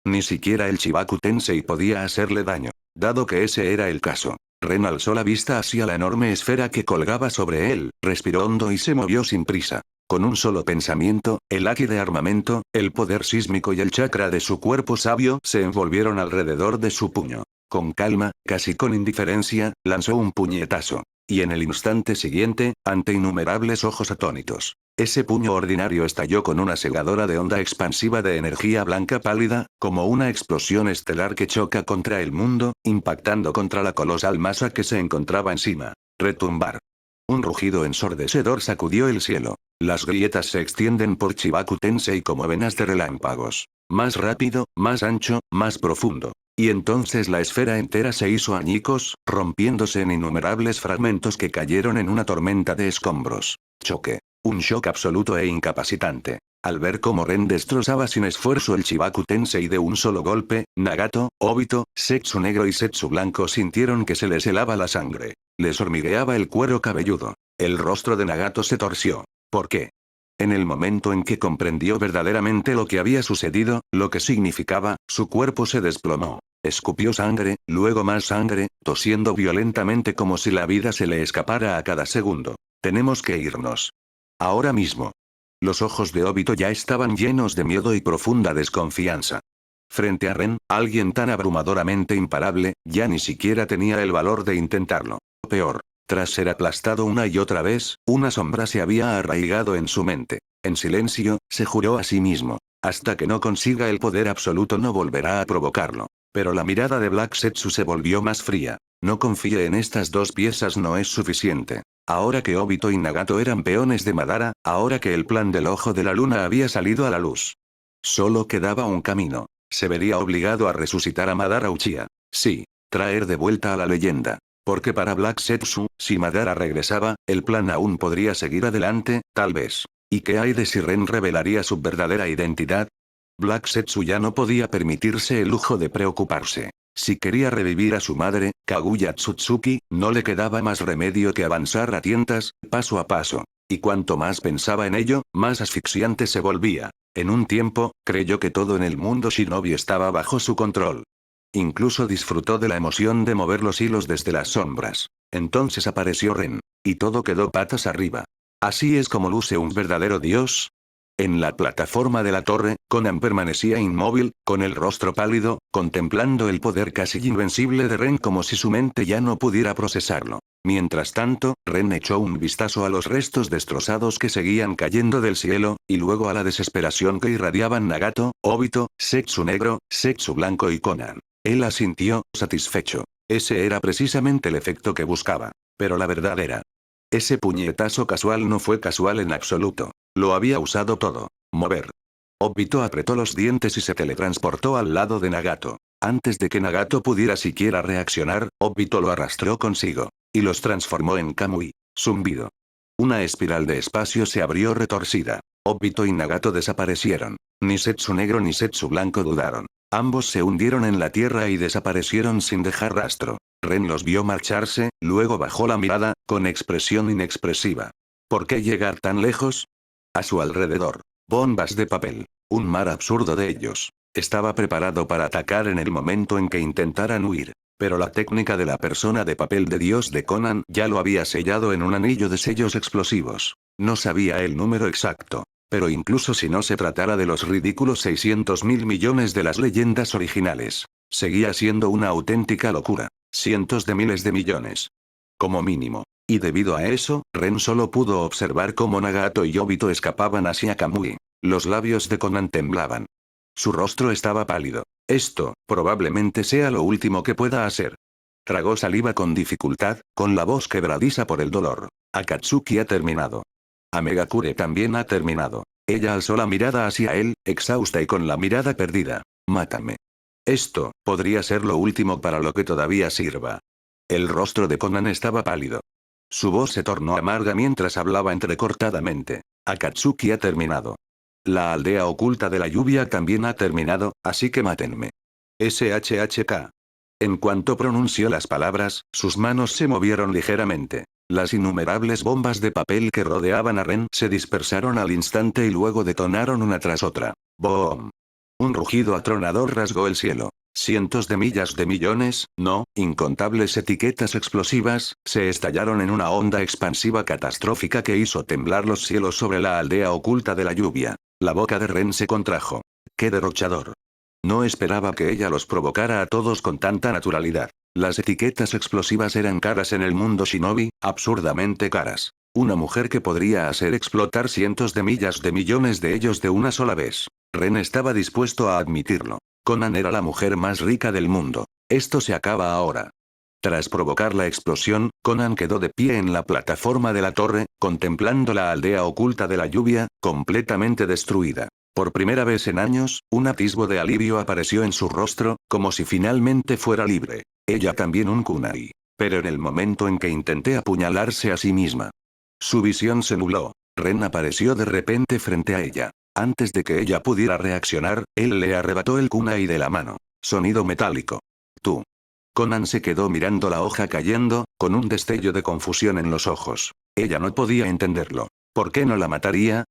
Ni siquiera el Chibaku Tensei podía hacerle daño. Dado que ese era el caso, Ren alzó la vista hacia la enorme esfera que colgaba sobre él, respiró hondo y se movió sin prisa. Con un solo pensamiento, el haki de armamento, el poder sísmico y el chakra de su cuerpo sabio se envolvieron alrededor de su puño. Con calma, casi con indiferencia, lanzó un puñetazo. Y en el instante siguiente, ante innumerables ojos atónitos, ese puño ordinario estalló con una cegadora de onda expansiva de energía blanca pálida, como una explosión estelar que choca contra el mundo, impactando contra la colosal masa que se encontraba encima. Retumbar. Un rugido ensordecedor sacudió el cielo. Las grietas se extienden por Chibaku Tensei como venas de relámpagos. Más rápido, más ancho, más profundo. Y entonces la esfera entera se hizo añicos, rompiéndose en innumerables fragmentos que cayeron en una tormenta de escombros. Choque. Un shock absoluto e incapacitante. Al ver cómo Ren destrozaba sin esfuerzo el Chibaku Tensei de un solo golpe, Nagato, Obito, Setsu negro y Setsu blanco sintieron que se les helaba la sangre. Les hormigueaba el cuero cabelludo. El rostro de Nagato se torció. ¿Por qué? En el momento en que comprendió verdaderamente lo que había sucedido, lo que significaba, su cuerpo se desplomó. Escupió sangre, luego más sangre, tosiendo violentamente como si la vida se le escapara a cada segundo. Tenemos que irnos. Ahora mismo. Los ojos de Obito ya estaban llenos de miedo y profunda desconfianza. Frente a Ren, alguien tan abrumadoramente imparable, ya ni siquiera tenía el valor de intentarlo. Peor. Tras ser aplastado una y otra vez, una sombra se había arraigado en su mente. En silencio, se juró a sí mismo. Hasta que no consiga el poder absoluto no volverá a provocarlo. Pero la mirada de Black Setsu se volvió más fría. No confíe en estas dos piezas, no es suficiente. Ahora que Obito y Nagato eran peones de Madara, ahora que el plan del ojo de la luna había salido a la luz. Solo quedaba un camino. Se vería obligado a resucitar a Madara Uchiha. Sí. Traer de vuelta a la leyenda. Porque para Black Setsu, si Madara regresaba, el plan aún podría seguir adelante, tal vez. ¿Y qué hay de si Ren revelaría su verdadera identidad? Black Setsu ya no podía permitirse el lujo de preocuparse. Si quería revivir a su madre, Kaguya Tsutsuki, no le quedaba más remedio que avanzar a tientas, paso a paso. Y cuanto más pensaba en ello, más asfixiante se volvía. En un tiempo, creyó que todo en el mundo shinobi estaba bajo su control. Incluso disfrutó de la emoción de mover los hilos desde las sombras. Entonces apareció Ren. Y todo quedó patas arriba. ¿Así es como luce un verdadero dios? En la plataforma de la torre, Conan permanecía inmóvil, con el rostro pálido, contemplando el poder casi invencible de Ren como si su mente ya no pudiera procesarlo. Mientras tanto, Ren echó un vistazo a los restos destrozados que seguían cayendo del cielo, y luego a la desesperación que irradiaban Nagato, Obito, Setsu negro, Setsu blanco y Conan. Él asintió, satisfecho. Ese era precisamente el efecto que buscaba. Pero la verdad era. Ese puñetazo casual no fue casual en absoluto. Lo había usado todo. Mover. Obito apretó los dientes y se teletransportó al lado de Nagato. Antes de que Nagato pudiera siquiera reaccionar, Obito lo arrastró consigo. Y los transformó en Kamui. Zumbido. Una espiral de espacio se abrió retorcida. Obito y Nagato desaparecieron. Ni Setsu negro ni Setsu blanco dudaron. Ambos se hundieron en la tierra y desaparecieron sin dejar rastro. Ren los vio marcharse, luego bajó la mirada, con expresión inexpresiva. ¿Por qué llegar tan lejos? A su alrededor. Bombas de papel. Un mar absurdo de ellos. Estaba preparado para atacar en el momento en que intentaran huir. Pero la técnica de la persona de papel de Dios de Conan ya lo había sellado en un anillo de sellos explosivos. No sabía el número exacto. Pero incluso si no se tratara de los ridículos 600.000 millones de las leyendas originales, seguía siendo una auténtica locura. Cientos de miles de millones. Como mínimo. Y debido a eso, Ren solo pudo observar cómo Nagato y Obito escapaban hacia Kamui. Los labios de Conan temblaban. Su rostro estaba pálido. Esto, probablemente sea lo último que pueda hacer. Tragó saliva con dificultad, con la voz quebradiza por el dolor. Akatsuki ha terminado. Amegakure también ha terminado. Ella alzó la mirada hacia él, exhausta y con la mirada perdida. Mátame. Esto, podría ser lo último para lo que todavía sirva. El rostro de Conan estaba pálido. Su voz se tornó amarga mientras hablaba entrecortadamente. Akatsuki ha terminado. La aldea oculta de la lluvia también ha terminado, así que mátenme. SHHK. En cuanto pronunció las palabras, sus manos se movieron ligeramente. Las innumerables bombas de papel que rodeaban a Ren se dispersaron al instante y luego detonaron una tras otra. ¡Boom! Un rugido atronador rasgó el cielo. Cientos de millas de millones, no, incontables etiquetas explosivas, se estallaron en una onda expansiva catastrófica que hizo temblar los cielos sobre la aldea oculta de la lluvia. La boca de Ren se contrajo. ¡Qué derrochador! No esperaba que ella los provocara a todos con tanta naturalidad. Las etiquetas explosivas eran caras en el mundo shinobi, absurdamente caras. Una mujer que podría hacer explotar cientos de millas de millones de ellos de una sola vez. Ren estaba dispuesto a admitirlo. Conan era la mujer más rica del mundo. Esto se acaba ahora. Tras provocar la explosión, Conan quedó de pie en la plataforma de la torre, contemplando la aldea oculta de la lluvia, completamente destruida. Por primera vez en años, un atisbo de alivio apareció en su rostro, como si finalmente fuera libre. Ella también un kunai. Pero en el momento en que intenté apuñalarse a sí misma. Su visión se nubló. Ren apareció de repente frente a ella. Antes de que ella pudiera reaccionar, él le arrebató el kunai de la mano. Sonido metálico. Tú. Conan se quedó mirando la hoja cayendo, con un destello de confusión en los ojos. Ella no podía entenderlo. ¿Por qué no la mataría?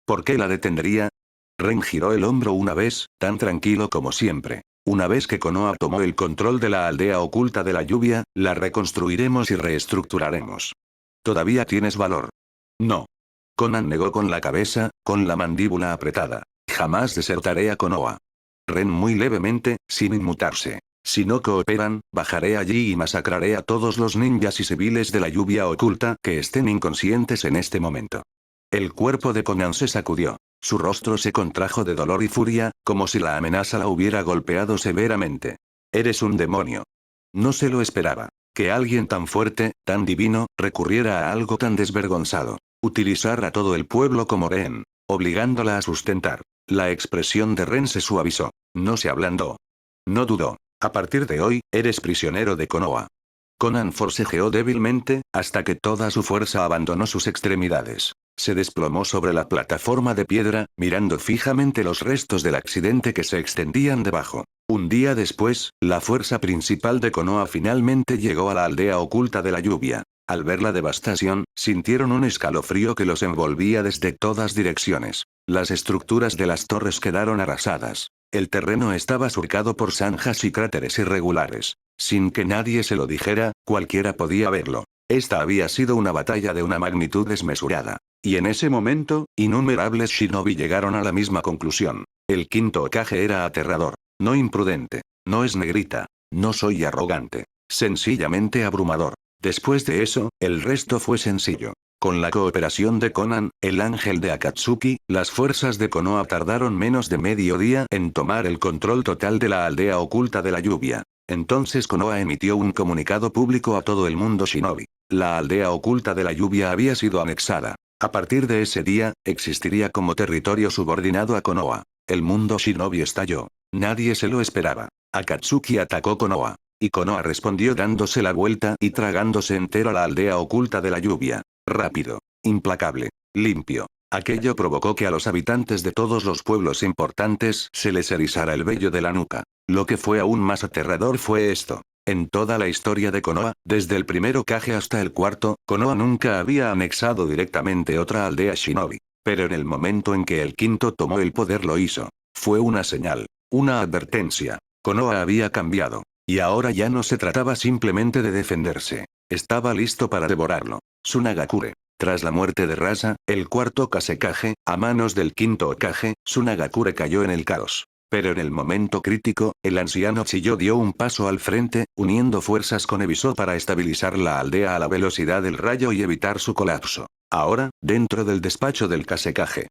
¿Por qué la detendría? Ren giró el hombro una vez, tan tranquilo como siempre. Una vez que Konoha tomó el control de la aldea oculta de la lluvia, la reconstruiremos y reestructuraremos. ¿Todavía tienes valor? No. Conan negó con la cabeza, con la mandíbula apretada. Jamás desertaré a Konoha. Ren muy levemente, sin inmutarse. Si no cooperan, bajaré allí y masacraré a todos los ninjas y civiles de la lluvia oculta que estén inconscientes en este momento. El cuerpo de Conan se sacudió. Su rostro se contrajo de dolor y furia, como si la amenaza la hubiera golpeado severamente. Eres un demonio. No se lo esperaba. Que alguien tan fuerte, tan divino, recurriera a algo tan desvergonzado. Utilizar a todo el pueblo como rehén, obligándola a sustentar. La expresión de Ren se suavizó. No se ablandó. No dudó. A partir de hoy, eres prisionero de Konoha. Conan forcejeó débilmente, hasta que toda su fuerza abandonó sus extremidades. Se desplomó sobre la plataforma de piedra, mirando fijamente los restos del accidente que se extendían debajo. Un día después, la fuerza principal de Konoha finalmente llegó a la aldea oculta de la lluvia. Al ver la devastación, sintieron un escalofrío que los envolvía desde todas direcciones. Las estructuras de las torres quedaron arrasadas. El terreno estaba surcado por zanjas y cráteres irregulares. Sin que nadie se lo dijera, cualquiera podía verlo. Esta había sido una batalla de una magnitud desmesurada. Y en ese momento, innumerables shinobi llegaron a la misma conclusión. El quinto Hokage era aterrador. No imprudente. No es negrita. No soy arrogante. Sencillamente abrumador. Después de eso, el resto fue sencillo. Con la cooperación de Conan, el ángel de Akatsuki, las fuerzas de Konoha tardaron menos de medio día en tomar el control total de la aldea oculta de la lluvia. Entonces Konoha emitió un comunicado público a todo el mundo shinobi. La aldea oculta de la lluvia había sido anexada. A partir de ese día, existiría como territorio subordinado a Konoha. El mundo shinobi estalló. Nadie se lo esperaba. Akatsuki atacó Konoha. Y Konoha respondió dándose la vuelta y tragándose entera la aldea oculta de la lluvia. Rápido. Implacable. Limpio. Aquello provocó que a los habitantes de todos los pueblos importantes se les erizara el vello de la nuca. Lo que fue aún más aterrador fue esto. En toda la historia de Konoha, desde el primer Hokage hasta el cuarto, Konoha nunca había anexado directamente otra aldea shinobi. Pero en el momento en que el quinto tomó el poder lo hizo. Fue una señal, una advertencia. Konoha había cambiado. Y ahora ya no se trataba simplemente de defenderse. Estaba listo para devorarlo. Tsunagakure. Tras la muerte de Rasa, el cuarto Kazekage, a manos del quinto Hokage, Tsunagakure cayó en el caos. Pero en el momento crítico, el anciano Chiyo dio un paso al frente, uniendo fuerzas con Ebisu para estabilizar la aldea a la velocidad del rayo y evitar su colapso. Ahora, dentro del despacho del Kazekage,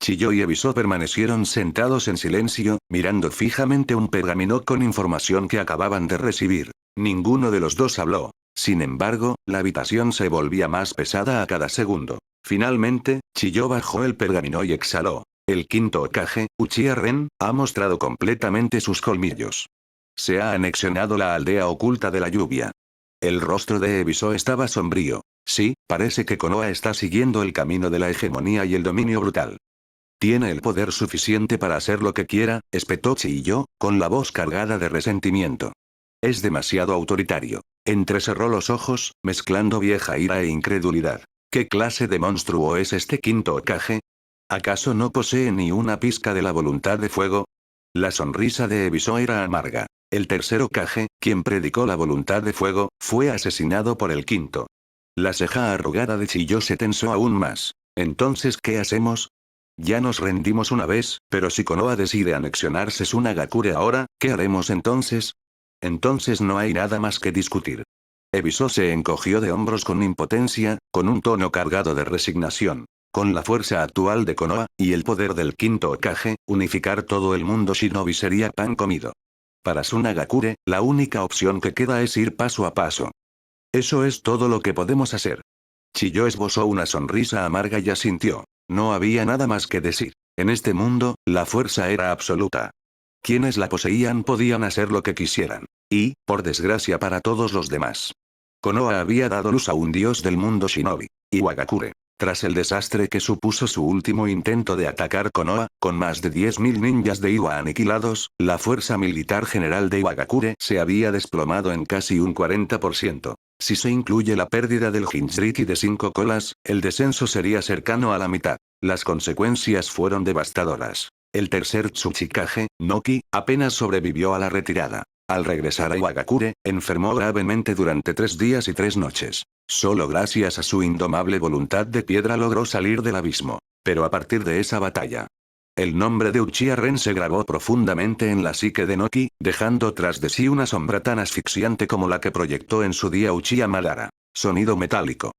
Chiyo y Ebisu permanecieron sentados en silencio, mirando fijamente un pergamino con información que acababan de recibir. Ninguno de los dos habló. Sin embargo, la habitación se volvía más pesada a cada segundo. Finalmente, Chiyo bajó el pergamino y exhaló. El quinto Hokage, Uchiha Ren, ha mostrado completamente sus colmillos. Se ha anexionado la aldea oculta de la lluvia. El rostro de Ebisu estaba sombrío. Sí, parece que Konoha está siguiendo el camino de la hegemonía y el dominio brutal. Tiene el poder suficiente para hacer lo que quiera, espetó Chiyo, con la voz cargada de resentimiento. Es demasiado autoritario. Entrecerró los ojos, mezclando vieja ira e incredulidad. ¿Qué clase de monstruo es este quinto Hokage? ¿Acaso no posee ni una pizca de la voluntad de fuego? La sonrisa de Ebisu era amarga. El tercer Hokage, quien predicó la voluntad de fuego, fue asesinado por el quinto. La ceja arrugada de Chiyo se tensó aún más. ¿Entonces qué hacemos? Ya nos rendimos una vez, pero si Konoha decide anexionarse Tsunagakure ahora, ¿qué haremos entonces? Entonces no hay nada más que discutir. Ebisu se encogió de hombros con impotencia, con un tono cargado de resignación. Con la fuerza actual de Konoha, y el poder del quinto Hokage, unificar todo el mundo shinobi sería pan comido. Para Tsunagakure, la única opción que queda es ir paso a paso. Eso es todo lo que podemos hacer. Chiyo esbozó una sonrisa amarga y asintió. No había nada más que decir. En este mundo, la fuerza era absoluta. Quienes la poseían podían hacer lo que quisieran. Y, por desgracia para todos los demás, Konoha había dado luz a un dios del mundo shinobi, Iwagakure. Tras el desastre que supuso su último intento de atacar Konoha, con más de 10.000 ninjas de Iwa aniquilados, la fuerza militar general de Iwagakure se había desplomado en casi un 40%. Si se incluye la pérdida del Jinchuriki de 5 colas, el descenso sería cercano a la mitad. Las consecuencias fueron devastadoras. El tercer Tsuchikage, Noki, apenas sobrevivió a la retirada. Al regresar a Iwagakure, enfermó gravemente durante 3 días y 3 noches. Solo gracias a su indomable voluntad de piedra logró salir del abismo. Pero a partir de esa batalla, el nombre de Uchiha Ren se grabó profundamente en la psique de Noki, dejando tras de sí una sombra tan asfixiante como la que proyectó en su día Uchiha Madara. Sonido metálico.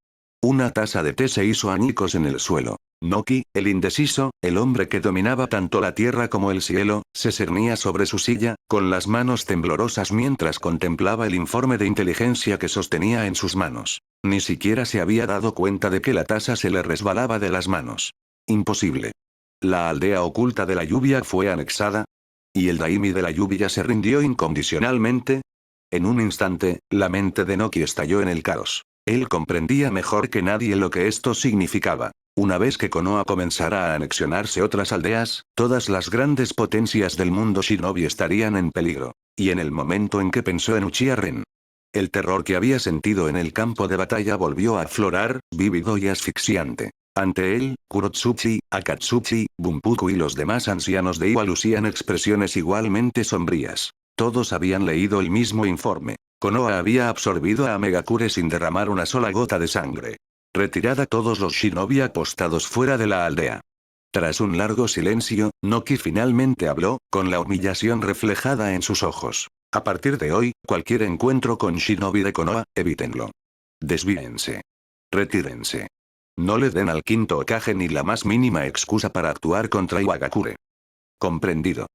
Una taza de té se hizo añicos en el suelo. Noki, el indeciso, el hombre que dominaba tanto la tierra como el cielo, se cernía sobre su silla, con las manos temblorosas mientras contemplaba el informe de inteligencia que sostenía en sus manos. Ni siquiera se había dado cuenta de que la taza se le resbalaba de las manos. Imposible. La aldea oculta de la lluvia fue anexada. ¿Y el Daimi de la lluvia se rindió incondicionalmente? En un instante, la mente de Noki estalló en el caos. Él comprendía mejor que nadie lo que esto significaba. Una vez que Konoha comenzara a anexionarse otras aldeas, todas las grandes potencias del mundo shinobi estarían en peligro. Y en el momento en que pensó en Uchiha Ren, el terror que había sentido en el campo de batalla volvió a aflorar, vívido y asfixiante. Ante él, Kurotsuchi, Akatsuchi, Bunpuku y los demás ancianos de Iwa lucían expresiones igualmente sombrías. Todos habían leído el mismo informe. Konoha había absorbido a Megakure sin derramar una sola gota de sangre. Retirada todos los shinobi apostados fuera de la aldea. Tras un largo silencio, Noki finalmente habló, con la humillación reflejada en sus ojos. A partir de hoy, cualquier encuentro con shinobi de Konoha, evítenlo. Desvíense. Retírense. No le den al quinto Hokage ni la más mínima excusa para actuar contra Iwagakure. Comprendido.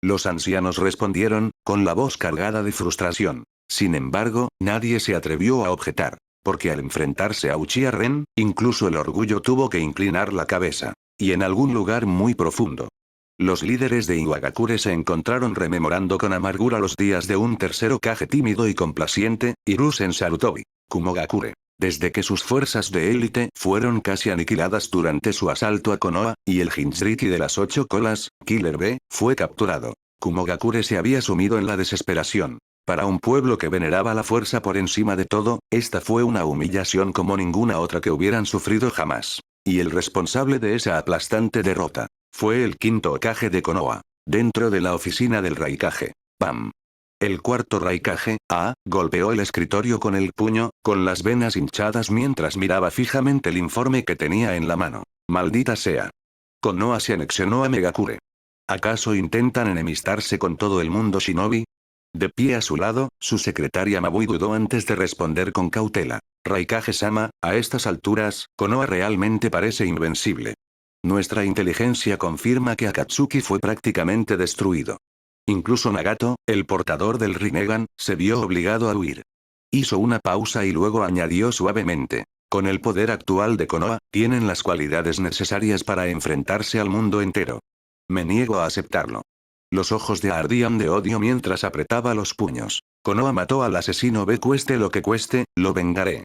Los ancianos respondieron, con la voz cargada de frustración. Sin embargo, nadie se atrevió a objetar. Porque al enfrentarse a Uchiha Ren, incluso el orgullo tuvo que inclinar la cabeza. Y en algún lugar muy profundo, los líderes de Iwagakure se encontraron rememorando con amargura los días de un tercer Hokage tímido y complaciente, Hiruzen Sarutobi, Kumogakure. Desde que sus fuerzas de élite fueron casi aniquiladas durante su asalto a Konoha, y el Jinchuriki de las 8 colas, Killer B, fue capturado. Kumogakure se había sumido en la desesperación. Para un pueblo que veneraba la fuerza por encima de todo, esta fue una humillación como ninguna otra que hubieran sufrido jamás. Y el responsable de esa aplastante derrota fue el quinto Hokage de Konoha. Dentro de la oficina del Raikage. ¡Pam! El cuarto Raikage, golpeó el escritorio con el puño, con las venas hinchadas mientras miraba fijamente el informe que tenía en la mano. ¡Maldita sea! Konoha se anexionó a Megakure. ¿Acaso intentan enemistarse con todo el mundo shinobi? De pie a su lado, su secretaria Mabui dudó antes de responder con cautela. Raikage-sama, a estas alturas, Konoha realmente parece invencible. Nuestra inteligencia confirma que Akatsuki fue prácticamente destruido. Incluso Nagato, el portador del Rinnegan, se vio obligado a huir. Hizo una pausa y luego añadió suavemente. Con el poder actual de Konoha, tienen las cualidades necesarias para enfrentarse al mundo entero. Me niego a aceptarlo. Los ojos de ardían de odio mientras apretaba los puños. Konoha mató al asesino cueste lo que cueste, lo vengaré.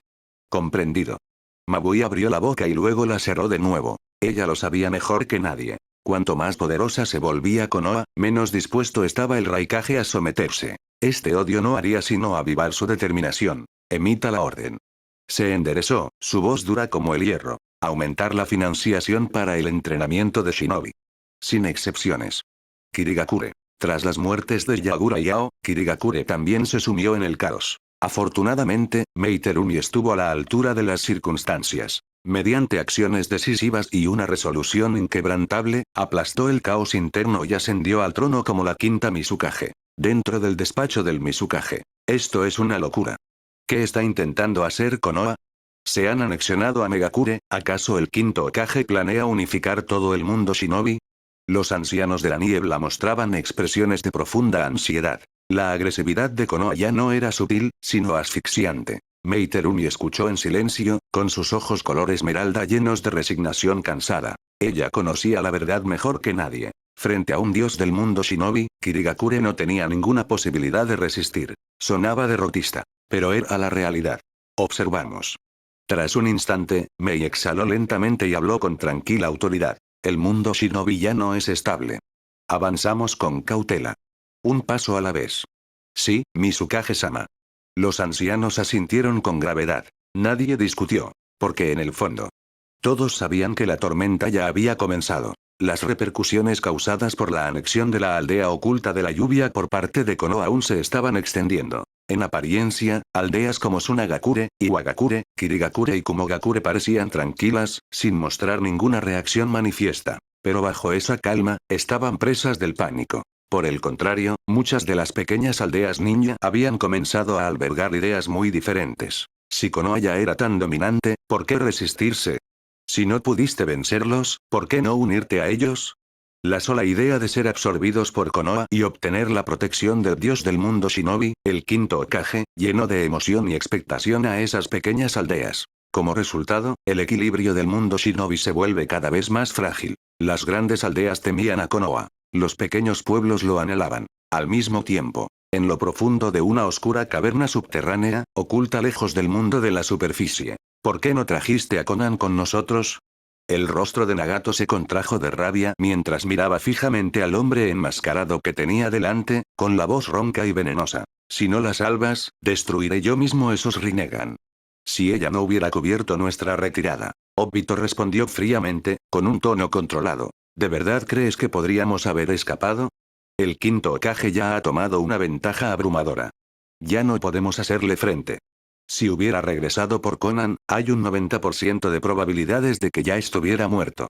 Comprendido. Mabui abrió la boca y luego la cerró de nuevo. Ella lo sabía mejor que nadie. Cuanto más poderosa se volvía Konoha, menos dispuesto estaba el Raikage a someterse. Este odio no haría sino avivar su determinación. Emita la orden. Se enderezó, su voz dura como el hierro. Aumentar la financiación para el entrenamiento de shinobi. Sin excepciones. Kirigakure. Tras las muertes de Yagura y Yao, Kirigakure también se sumió en el caos. Afortunadamente, Meiterumi estuvo a la altura de las circunstancias. Mediante acciones decisivas y una resolución inquebrantable, aplastó el caos interno y ascendió al trono como la quinta Mizukage. Dentro del despacho del Mizukage. Esto es una locura. ¿Qué está intentando hacer Konoha? ¿Se han anexionado a Megakure? ¿Acaso el quinto Hokage planea unificar todo el mundo shinobi? Los ancianos de la niebla mostraban expresiones de profunda ansiedad. La agresividad de Konoha ya no era sutil, sino asfixiante. Meiterumi escuchó en silencio, con sus ojos color esmeralda llenos de resignación cansada. Ella conocía la verdad mejor que nadie. Frente a un dios del mundo shinobi, Kirigakure no tenía ninguna posibilidad de resistir. Sonaba derrotista. Pero era la realidad. Observamos. Tras un instante, Mei exhaló lentamente y habló con tranquila autoridad. El mundo shinobi ya no es estable. Avanzamos con cautela. Un paso a la vez. Sí, Mizukage-sama. Los ancianos asintieron con gravedad. Nadie discutió. Porque en el fondo. Todos sabían que la tormenta ya había comenzado. Las repercusiones causadas por la anexión de la aldea oculta de la lluvia por parte de Konoha aún se estaban extendiendo. En apariencia, aldeas como Sunagakure, Iwagakure, Kirigakure y Kumogakure parecían tranquilas, sin mostrar ninguna reacción manifiesta. Pero bajo esa calma, estaban presas del pánico. Por el contrario, muchas de las pequeñas aldeas ninja habían comenzado a albergar ideas muy diferentes. Si Konoha ya era tan dominante, ¿por qué resistirse? Si no pudiste vencerlos, ¿por qué no unirte a ellos? La sola idea de ser absorbidos por Konoha y obtener la protección del dios del mundo shinobi, el quinto Hokage, llenó de emoción y expectación a esas pequeñas aldeas. Como resultado, el equilibrio del mundo shinobi se vuelve cada vez más frágil. Las grandes aldeas temían a Konoha. Los pequeños pueblos lo anhelaban. Al mismo tiempo, en lo profundo de una oscura caverna subterránea, oculta lejos del mundo de la superficie. ¿Por qué no trajiste a Conan con nosotros? El rostro de Nagato se contrajo de rabia mientras miraba fijamente al hombre enmascarado que tenía delante, con la voz ronca y venenosa. Si no la salvas, destruiré yo mismo esos Rinnegan. Si ella no hubiera cubierto nuestra retirada. Obito respondió fríamente, con un tono controlado. ¿De verdad crees que podríamos haber escapado? El quinto Hokage ya ha tomado una ventaja abrumadora. Ya no podemos hacerle frente. Si hubiera regresado por Conan, hay un 90% de probabilidades de que ya estuviera muerto.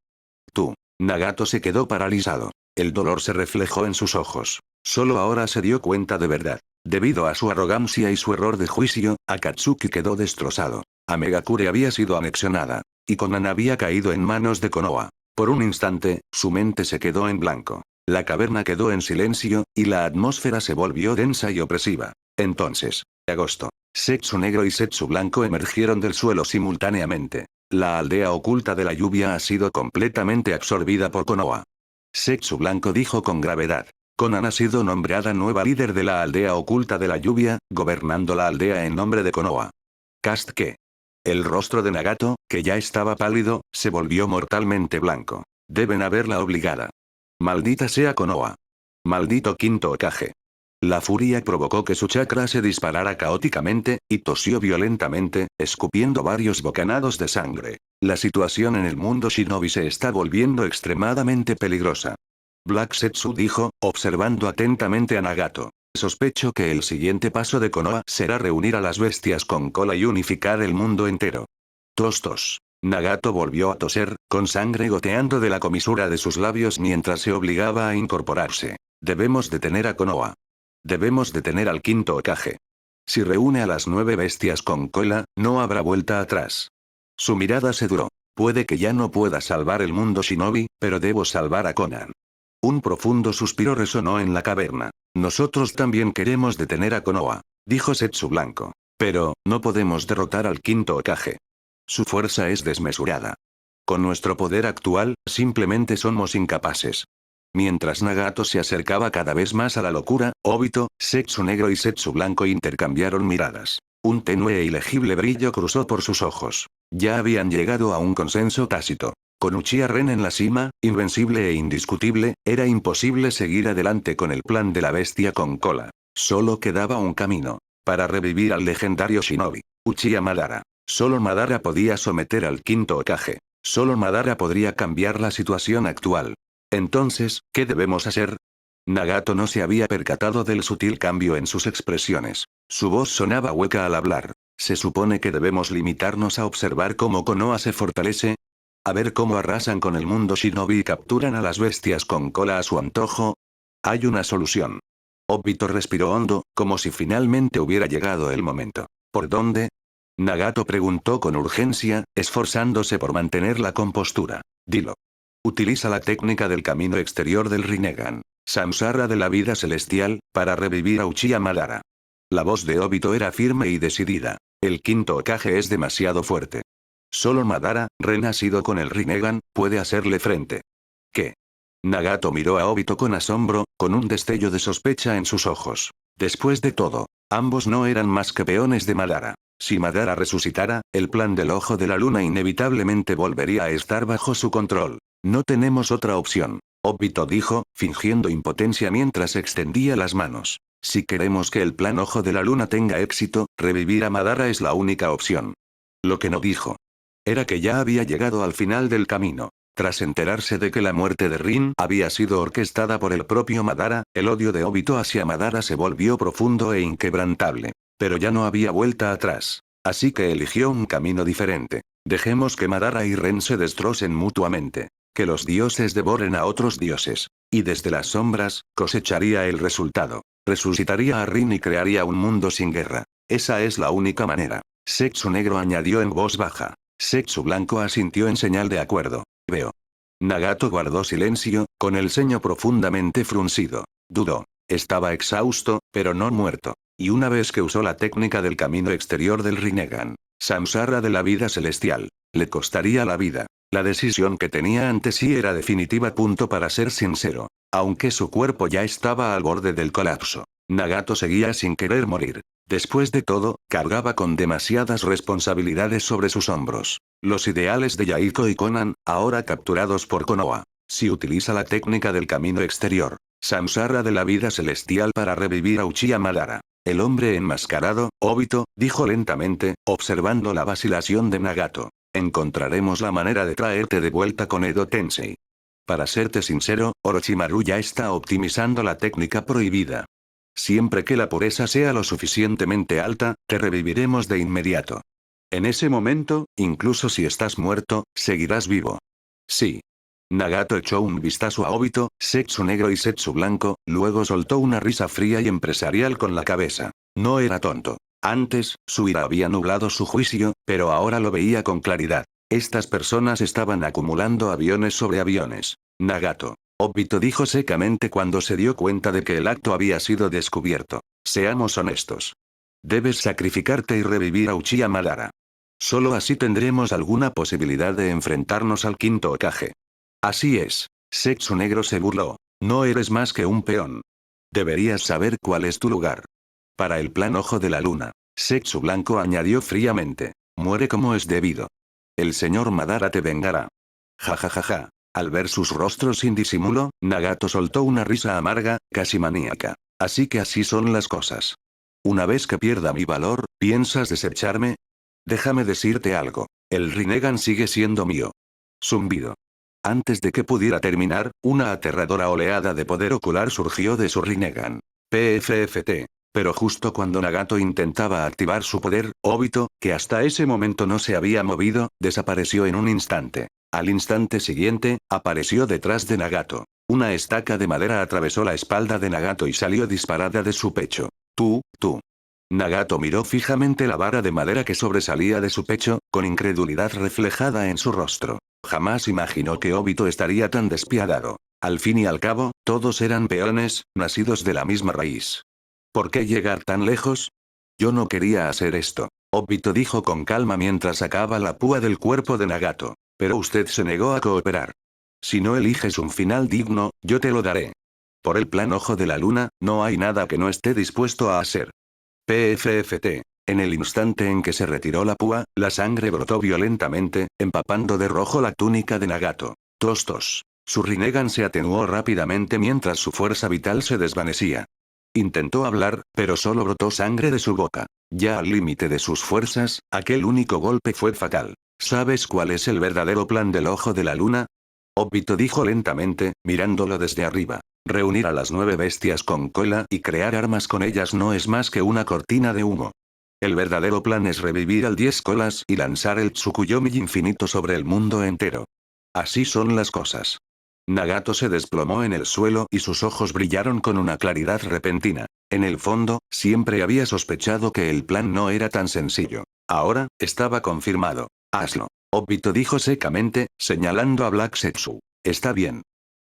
Tú. Nagato se quedó paralizado. El dolor se reflejó en sus ojos. Solo ahora se dio cuenta de verdad. Debido a su arrogancia y su error de juicio, Akatsuki quedó destrozado. Megakure había sido anexionada. Y Conan había caído en manos de Konoha. Por un instante, su mente se quedó en blanco. La caverna quedó en silencio, y la atmósfera se volvió densa y opresiva. Entonces, agosto. Setsu negro y Setsu blanco emergieron del suelo simultáneamente. La aldea oculta de la lluvia ha sido completamente absorbida por Konoha. Setsu blanco dijo con gravedad. Conan ha sido nombrada nueva líder de la aldea oculta de la lluvia, gobernando la aldea en nombre de Konoha. ¿Cast qué? El rostro de Nagato, que ya estaba pálido, se volvió mortalmente blanco. Deben haberla obligada. Maldita sea Konoha. Maldito quinto Hokage. La furia provocó que su chakra se disparara caóticamente, y tosió violentamente, escupiendo varios bocanados de sangre. La situación en el mundo shinobi se está volviendo extremadamente peligrosa. Black Setsu dijo, observando atentamente a Nagato. Sospecho que el siguiente paso de Konoha será reunir a las bestias con cola y unificar el mundo entero. Tos tos. Nagato volvió a toser, con sangre goteando de la comisura de sus labios mientras se obligaba a incorporarse. Debemos detener a Konoha. Debemos detener al quinto Hokage. Si reúne a las 9 bestias con cola, no habrá vuelta atrás. Su mirada se duró. Puede que ya no pueda salvar el mundo shinobi, pero debo salvar a Conan. Un profundo suspiro resonó en la caverna. Nosotros también queremos detener a Konoha, dijo Setsu Blanco. Pero, no podemos derrotar al quinto Hokage. Su fuerza es desmesurada. Con nuestro poder actual, simplemente somos incapaces. Mientras Nagato se acercaba cada vez más a la locura, Obito, Setsu Negro y Setsu Blanco intercambiaron miradas. Un tenue e ilegible brillo cruzó por sus ojos. Ya habían llegado a un consenso tácito. Con Uchiha Ren en la cima, invencible e indiscutible, era imposible seguir adelante con el plan de la bestia con cola. Solo quedaba un camino. Para revivir al legendario shinobi. Uchiha Madara. Solo Madara podía someter al quinto Hokage. Solo Madara podría cambiar la situación actual. Entonces, ¿qué debemos hacer? Nagato no se había percatado del sutil cambio en sus expresiones. Su voz sonaba hueca al hablar. ¿Se supone que debemos limitarnos a observar cómo Konoha se fortalece? ¿A ver cómo arrasan con el mundo shinobi y capturan a las bestias con cola a su antojo? Hay una solución. Obito respiró hondo, como si finalmente hubiera llegado el momento. ¿Por dónde? Nagato preguntó con urgencia, esforzándose por mantener la compostura. Dilo. Utiliza la técnica del camino exterior del Rinnegan, Samsara de la vida celestial, para revivir a Uchiha Madara. La voz de Obito era firme y decidida. El quinto Hokage es demasiado fuerte. Solo Madara, renacido con el Rinnegan, puede hacerle frente. ¿Qué? Nagato miró a Obito con asombro, con un destello de sospecha en sus ojos. Después de todo, ambos no eran más que peones de Madara. Si Madara resucitara, el plan del Ojo de la Luna inevitablemente volvería a estar bajo su control. No tenemos otra opción. Obito dijo, fingiendo impotencia mientras extendía las manos. Si queremos que el plan Ojo de la Luna tenga éxito, revivir a Madara es la única opción. Lo que no dijo era que ya había llegado al final del camino. Tras enterarse de que la muerte de Rin había sido orquestada por el propio Madara, el odio de Obito hacia Madara se volvió profundo e inquebrantable. Pero ya no había vuelta atrás. Así que eligió un camino diferente. Dejemos que Madara y Ren se destrocen mutuamente. Que los dioses devoren a otros dioses. Y desde las sombras, cosecharía el resultado. Resucitaría a Rin y crearía un mundo sin guerra. Esa es la única manera. Setsu Negro añadió en voz baja. Setsu Blanco asintió en señal de acuerdo. Veo. Nagato guardó silencio, con el ceño profundamente fruncido. Dudó. Estaba exhausto, pero no muerto. Y una vez que usó la técnica del camino exterior del Rinnegan, Samsara de la vida celestial, le costaría la vida. La decisión que tenía ante sí era definitiva. Para ser sincero. Aunque su cuerpo ya estaba al borde del colapso, Nagato seguía sin querer morir. Después de todo, cargaba con demasiadas responsabilidades sobre sus hombros. Los ideales de Yahiko y Conan, ahora capturados por Konoha. Si utiliza la técnica del camino exterior, Samsara de la vida celestial para revivir a Uchiha Madara. El hombre enmascarado, Obito, dijo lentamente, observando la vacilación de Nagato. Encontraremos la manera de traerte de vuelta con Edo Tensei. Para serte sincero, Orochimaru ya está optimizando la técnica prohibida. Siempre que la pureza sea lo suficientemente alta, te reviviremos de inmediato. En ese momento, incluso si estás muerto, seguirás vivo. Sí. Nagato echó un vistazo a Obito, Setsu Negro y Setsu Blanco, luego soltó una risa fría y empresarial con la cabeza. No era tonto. Antes, su ira había nublado su juicio, pero ahora lo veía con claridad. Estas personas estaban acumulando aviones sobre aviones. Nagato. Obito dijo secamente cuando se dio cuenta de que el acto había sido descubierto. Seamos honestos. Debes sacrificarte y revivir a Uchiha Madara. Solo así tendremos alguna posibilidad de enfrentarnos al quinto Hokage. Así es. Setsu Negro se burló. No eres más que un peón. Deberías saber cuál es tu lugar. Para el plan Ojo de la Luna. Setsu Blanco añadió fríamente. Muere como es debido. El señor Madara te vengará. Ja ja ja ja. Al ver sus rostros sin disimulo, Nagato soltó una risa amarga, casi maníaca. Así que así son las cosas. Una vez que pierda mi valor, ¿piensas desecharme? Déjame decirte algo. El Rinnegan sigue siendo mío. Zumbido. Antes de que pudiera terminar, una aterradora oleada de poder ocular surgió de su Rinnegan. PFFT. Pero justo cuando Nagato intentaba activar su poder, Obito, que hasta ese momento no se había movido, desapareció en un instante. Al instante siguiente, apareció detrás de Nagato. Una estaca de madera atravesó la espalda de Nagato y salió disparada de su pecho. Tú. Nagato miró fijamente la vara de madera que sobresalía de su pecho, con incredulidad reflejada en su rostro. Jamás imaginó que Obito estaría tan despiadado. Al fin y al cabo, todos eran peones, nacidos de la misma raíz. ¿Por qué llegar tan lejos? Yo no quería hacer esto. Obito dijo con calma mientras sacaba la púa del cuerpo de Nagato. Pero usted se negó a cooperar. Si no eliges un final digno, yo te lo daré. Por el plan Ojo de la Luna, no hay nada que no esté dispuesto a hacer. PFFT. En el instante en que se retiró la púa, la sangre brotó violentamente, empapando de rojo la túnica de Nagato. Tos. Su Rinnegan se atenuó rápidamente mientras su fuerza vital se desvanecía. Intentó hablar, pero solo brotó sangre de su boca. Ya al límite de sus fuerzas, aquel único golpe fue fatal. ¿Sabes cuál es el verdadero plan del Ojo de la Luna? Obito dijo lentamente, mirándolo desde arriba. Reunir a las 9 bestias con cola y crear armas con ellas no es más que una cortina de humo. El verdadero plan es revivir al 10 colas y lanzar el Tsukuyomi infinito sobre el mundo entero. Así son las cosas. Nagato se desplomó en el suelo y sus ojos brillaron con una claridad repentina. En el fondo, siempre había sospechado que el plan no era tan sencillo. Ahora, estaba confirmado. Hazlo. Obito dijo secamente, señalando a Black Setsu. Está bien.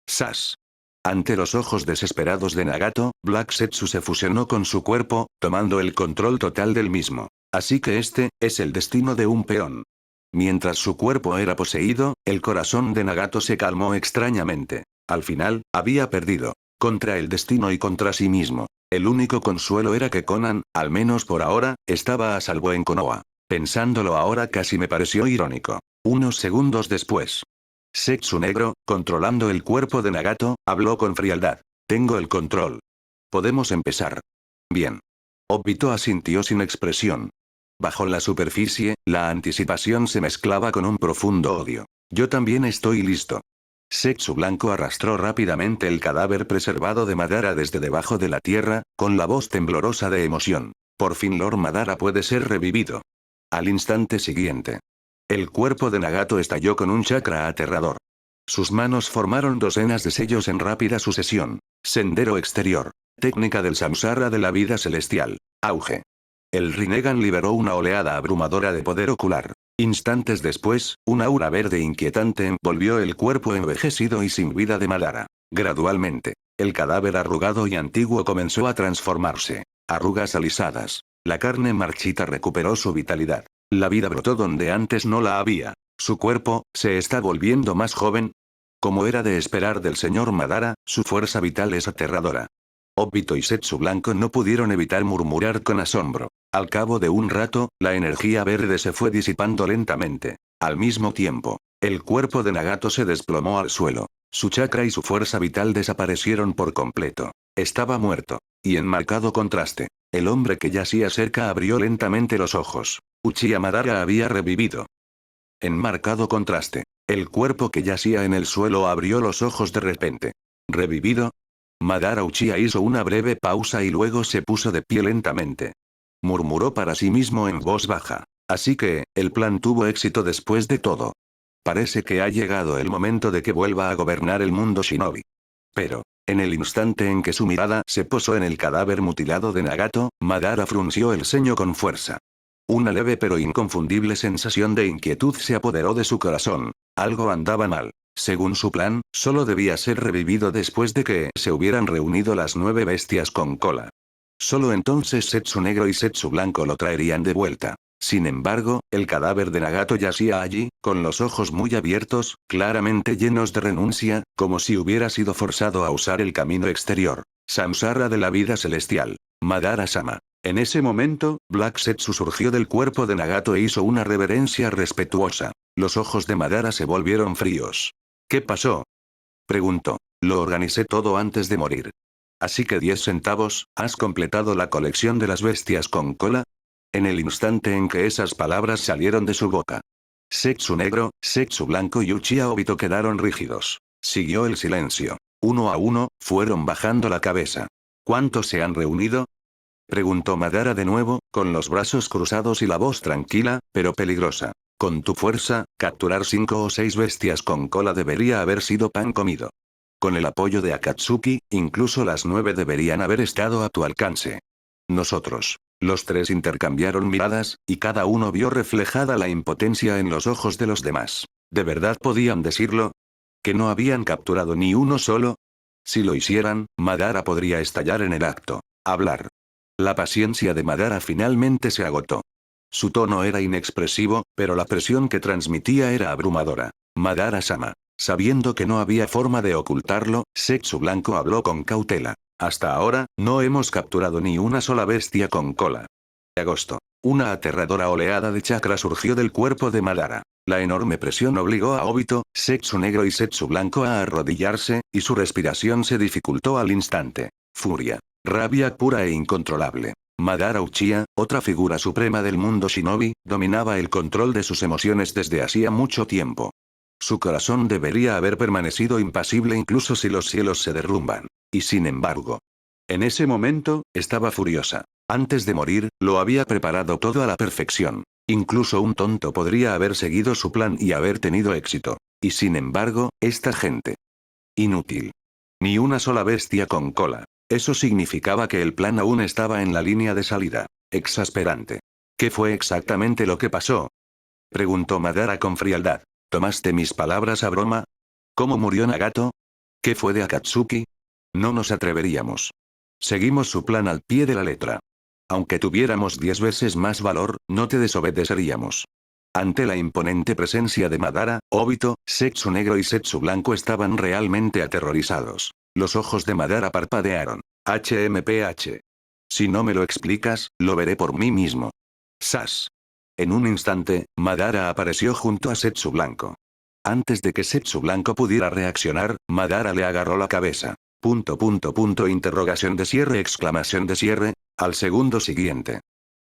Sas. Ante los ojos desesperados de Nagato, Black Setsu se fusionó con su cuerpo, tomando el control total del mismo. Así que este, es el destino de un peón. Mientras su cuerpo era poseído, el corazón de Nagato se calmó extrañamente. Al final, había perdido. Contra el destino y contra sí mismo. El único consuelo era que Conan, al menos por ahora, estaba a salvo en Konoha. Pensándolo ahora casi me pareció irónico. Unos segundos después. Setsu Negro, controlando el cuerpo de Nagato, habló con frialdad. Tengo el control. Podemos empezar. Bien. Obito asintió sin expresión. Bajo la superficie, la anticipación se mezclaba con un profundo odio. Yo también estoy listo. Setsu Blanco arrastró rápidamente el cadáver preservado de Madara desde debajo de la tierra, con la voz temblorosa de emoción. Por fin Lord Madara puede ser revivido. Al instante siguiente. El cuerpo de Nagato estalló con un chakra aterrador. Sus manos formaron docenas de sellos en rápida sucesión. Sendero exterior. Técnica del samsara de la vida celestial. Auge. El Rinnegan liberó una oleada abrumadora de poder ocular. Instantes después, un aura verde inquietante envolvió el cuerpo envejecido y sin vida de Madara. Gradualmente, el cadáver arrugado y antiguo comenzó a transformarse. Arrugas alisadas. La carne marchita recuperó su vitalidad. La vida brotó donde antes no la había. Su cuerpo, ¿se está volviendo más joven? Como era de esperar del señor Madara, su fuerza vital es aterradora. Obito y Setsu Blanco no pudieron evitar murmurar con asombro. Al cabo de un rato, la energía verde se fue disipando lentamente. Al mismo tiempo, el cuerpo de Nagato se desplomó al suelo. Su chakra y su fuerza vital desaparecieron por completo. Estaba muerto. Y en marcado contraste, el hombre que yacía cerca abrió lentamente los ojos. Uchiha Madara había revivido. En marcado contraste, el cuerpo que yacía en el suelo abrió los ojos de repente. ¿Revivido? Madara Uchiha hizo una breve pausa y luego se puso de pie lentamente. Murmuró para sí mismo en voz baja. Así que, el plan tuvo éxito después de todo. Parece que ha llegado el momento de que vuelva a gobernar el mundo shinobi. Pero, en el instante en que su mirada se posó en el cadáver mutilado de Nagato, Madara frunció el ceño con fuerza. Una leve pero inconfundible sensación de inquietud se apoderó de su corazón. Algo andaba mal. Según su plan, solo debía ser revivido después de que se hubieran reunido las 9 bestias con cola. Solo entonces Setsu Negro y Setsu Blanco lo traerían de vuelta. Sin embargo, el cadáver de Nagato yacía allí, con los ojos muy abiertos, claramente llenos de renuncia, como si hubiera sido forzado a usar el camino exterior. Samsara de la vida celestial. Madara-sama. En ese momento, Black Setsu surgió del cuerpo de Nagato e hizo una reverencia respetuosa. Los ojos de Madara se volvieron fríos. ¿Qué pasó? Preguntó. Lo organicé todo antes de morir. Así que 10 centavos, ¿has completado la colección de las bestias con cola? En el instante en que esas palabras salieron de su boca, Setsu negro, Setsu blanco y Uchiha Obito quedaron rígidos. Siguió el silencio. Uno a uno, fueron bajando la cabeza. ¿Cuántos se han reunido? Preguntó Madara de nuevo, con los brazos cruzados y la voz tranquila, pero peligrosa. Con tu fuerza, capturar 5 o 6 bestias con cola debería haber sido pan comido. Con el apoyo de Akatsuki, incluso las 9 deberían haber estado a tu alcance. Nosotros. Los tres intercambiaron miradas, y cada uno vio reflejada la impotencia en los ojos de los demás. ¿De verdad podían decirlo? ¿Que no habían capturado ni uno solo? Si lo hicieran, Madara podría estallar en el acto. Hablar. La paciencia de Madara finalmente se agotó. Su tono era inexpresivo, pero la presión que transmitía era abrumadora. Madara-sama. Sabiendo que no había forma de ocultarlo, Setsu Blanco habló con cautela. Hasta ahora, no hemos capturado ni una sola bestia con cola. Agosto. Una aterradora oleada de chakra surgió del cuerpo de Madara. La enorme presión obligó a Obito, Setsu negro y Setsu blanco a arrodillarse, y su respiración se dificultó al instante. Furia. Rabia pura e incontrolable. Madara Uchiha, otra figura suprema del mundo shinobi, dominaba el control de sus emociones desde hacía mucho tiempo. Su corazón debería haber permanecido impasible incluso si los cielos se derrumban. Y sin embargo, en ese momento, estaba furiosa. Antes de morir, lo había preparado todo a la perfección. Incluso un tonto podría haber seguido su plan y haber tenido éxito. Y sin embargo, esta gente. Inútil. Ni una sola bestia con cola. Eso significaba que el plan aún estaba en la línea de salida. Exasperante. ¿Qué fue exactamente lo que pasó? Preguntó Madara con frialdad. ¿Tomaste mis palabras a broma? ¿Cómo murió Nagato? ¿Qué fue de Akatsuki? No nos atreveríamos. Seguimos su plan al pie de la letra. Aunque tuviéramos 10 veces más valor, no te desobedeceríamos. Ante la imponente presencia de Madara, Obito, Setsu negro y Setsu blanco estaban realmente aterrorizados. Los ojos de Madara parpadearon. HMPH. Si no me lo explicas, lo veré por mí mismo. Sas. En un instante, Madara apareció junto a Setsu blanco. Antes de que Setsu blanco pudiera reaccionar, Madara le agarró la cabeza. Interrogación de cierre exclamación de cierre, al segundo siguiente.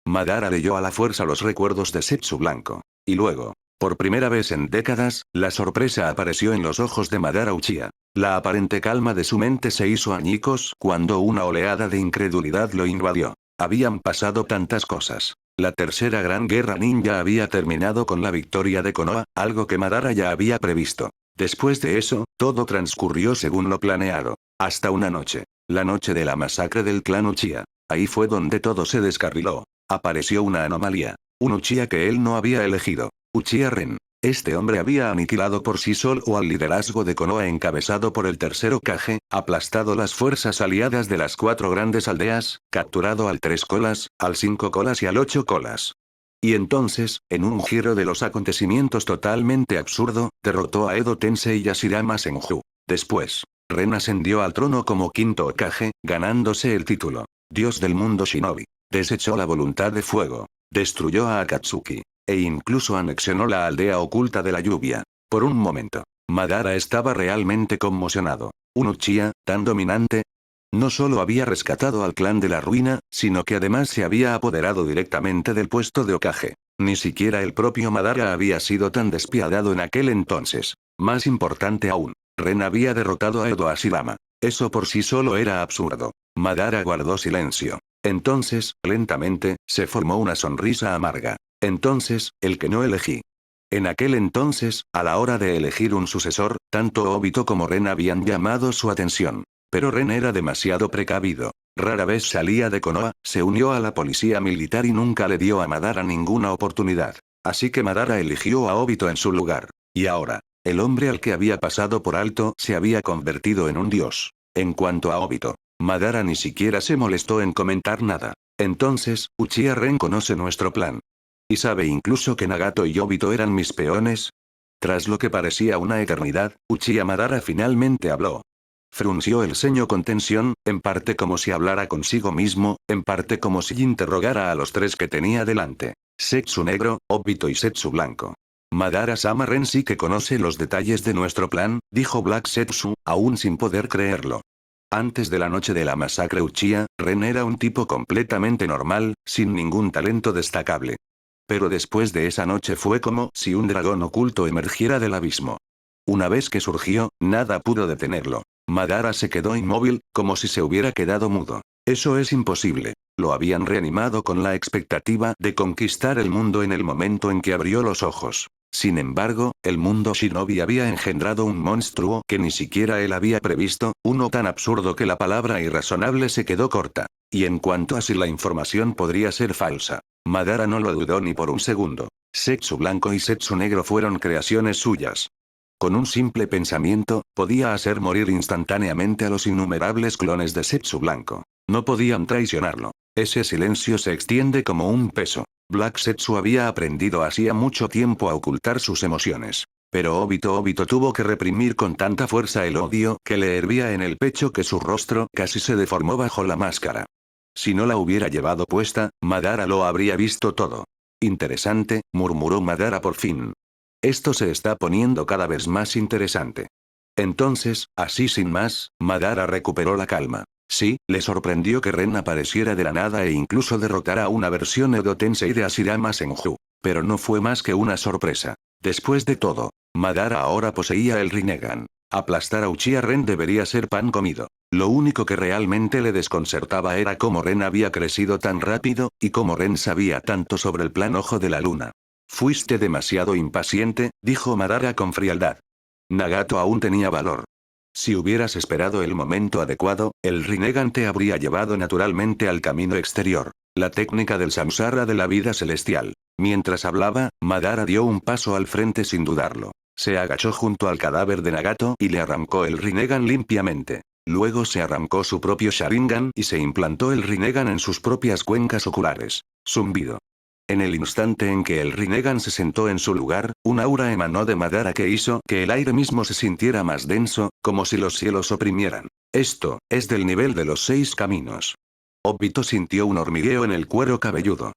Madara leyó a la fuerza los recuerdos de Setsu blanco. Y luego, por primera vez en décadas, la sorpresa apareció en los ojos de Madara Uchiha. La aparente calma de su mente se hizo añicos cuando una oleada de incredulidad lo invadió. Habían pasado tantas cosas. La tercera gran guerra ninja había terminado con la victoria de Konoha, algo que Madara ya había previsto. Después de eso, todo transcurrió según lo planeado. Hasta una noche. La noche de la masacre del clan Uchiha. Ahí fue donde todo se descarriló. Apareció una anomalía. Un Uchiha que él no había elegido. Uchiha Ren. Este hombre había aniquilado por sí solo al liderazgo de Konoha encabezado por el tercer Hokage, aplastado las fuerzas aliadas de las 4 grandes aldeas, capturado al 3 colas, al 5 colas y al 8 colas. Y entonces, en un giro de los acontecimientos totalmente absurdo, derrotó a Edo Tensei y Hashirama Senju. Después, Ren ascendió al trono como quinto Hokage, ganándose el título. Dios del mundo shinobi. Desechó la voluntad de fuego. Destruyó a Akatsuki. E incluso anexionó la aldea oculta de la lluvia. Por un momento, Madara estaba realmente conmocionado. Un Uchiha, tan dominante. No solo había rescatado al clan de la ruina, sino que además se había apoderado directamente del puesto de Hokage. Ni siquiera el propio Madara había sido tan despiadado en aquel entonces. Más importante aún, Ren había derrotado a Edo Hashirama. Eso por sí solo era absurdo. Madara guardó silencio. Entonces, lentamente, se formó una sonrisa amarga. Entonces, el que no elegí. En aquel entonces, a la hora de elegir un sucesor, tanto Obito como Ren habían llamado su atención. Pero Ren era demasiado precavido. Rara vez salía de Konoha, se unió a la policía militar y nunca le dio a Madara ninguna oportunidad. Así que Madara eligió a Obito en su lugar. Y ahora, el hombre al que había pasado por alto se había convertido en un dios. En cuanto a Obito, Madara ni siquiera se molestó en comentar nada. Entonces, Uchiha Ren conoce nuestro plan. ¿Y sabe incluso que Nagato y Obito eran mis peones? Tras lo que parecía una eternidad, Uchiha Madara finalmente habló. Frunció el ceño con tensión, en parte como si hablara consigo mismo, en parte como si interrogara a los 3 que tenía delante. Setsu negro, Obito y Setsu blanco. Madara-sama Ren sí que conoce los detalles de nuestro plan, dijo Black Setsu, aún sin poder creerlo. Antes de la noche de la masacre Uchiha, Ren era un tipo completamente normal, sin ningún talento destacable. Pero después de esa noche fue como si un dragón oculto emergiera del abismo. Una vez que surgió, nada pudo detenerlo. Madara se quedó inmóvil, como si se hubiera quedado mudo. Eso es imposible. Lo habían reanimado con la expectativa de conquistar el mundo en el momento en que abrió los ojos. Sin embargo, el mundo shinobi había engendrado un monstruo que ni siquiera él había previsto, uno tan absurdo que la palabra irrazonable se quedó corta. Y en cuanto a si la información podría ser falsa, Madara no lo dudó ni por un segundo. Zetsu blanco y Zetsu negro fueron creaciones suyas. Con un simple pensamiento, podía hacer morir instantáneamente a los innumerables clones de Zetsu blanco. No podían traicionarlo. Ese silencio se extiende como un peso. Black Zetsu había aprendido hacía mucho tiempo a ocultar sus emociones. Pero Obito tuvo que reprimir con tanta fuerza el odio que le hervía en el pecho que su rostro casi se deformó bajo la máscara. Si no la hubiera llevado puesta, Madara lo habría visto todo. Interesante, murmuró Madara por fin. Esto se está poniendo cada vez más interesante. Entonces, así sin más, Madara recuperó la calma. Sí, le sorprendió que Ren apareciera de la nada e incluso derrotara a una versión Edo Tensei de Hashirama Senju. Pero no fue más que una sorpresa. Después de todo, Madara ahora poseía el Rinnegan. Aplastar a Uchiha Ren debería ser pan comido. Lo único que realmente le desconcertaba era cómo Ren había crecido tan rápido, y cómo Ren sabía tanto sobre el plan Ojo de la Luna. Fuiste demasiado impaciente, dijo Madara con frialdad. Nagato aún tenía valor. Si hubieras esperado el momento adecuado, el Rinnegan te habría llevado naturalmente al camino exterior. La técnica del samsara de la vida celestial. Mientras hablaba, Madara dio un paso al frente sin dudarlo. Se agachó junto al cadáver de Nagato y le arrancó el Rinnegan limpiamente. Luego se arrancó su propio Sharingan y se implantó el Rinnegan en sus propias cuencas oculares. Zumbido. En el instante en que el Rinnegan se sentó en su lugar, un aura emanó de Madara que hizo que el aire mismo se sintiera más denso, como si los cielos oprimieran. Esto, es del nivel de los 6 caminos. Obito sintió un hormigueo en el cuero cabelludo.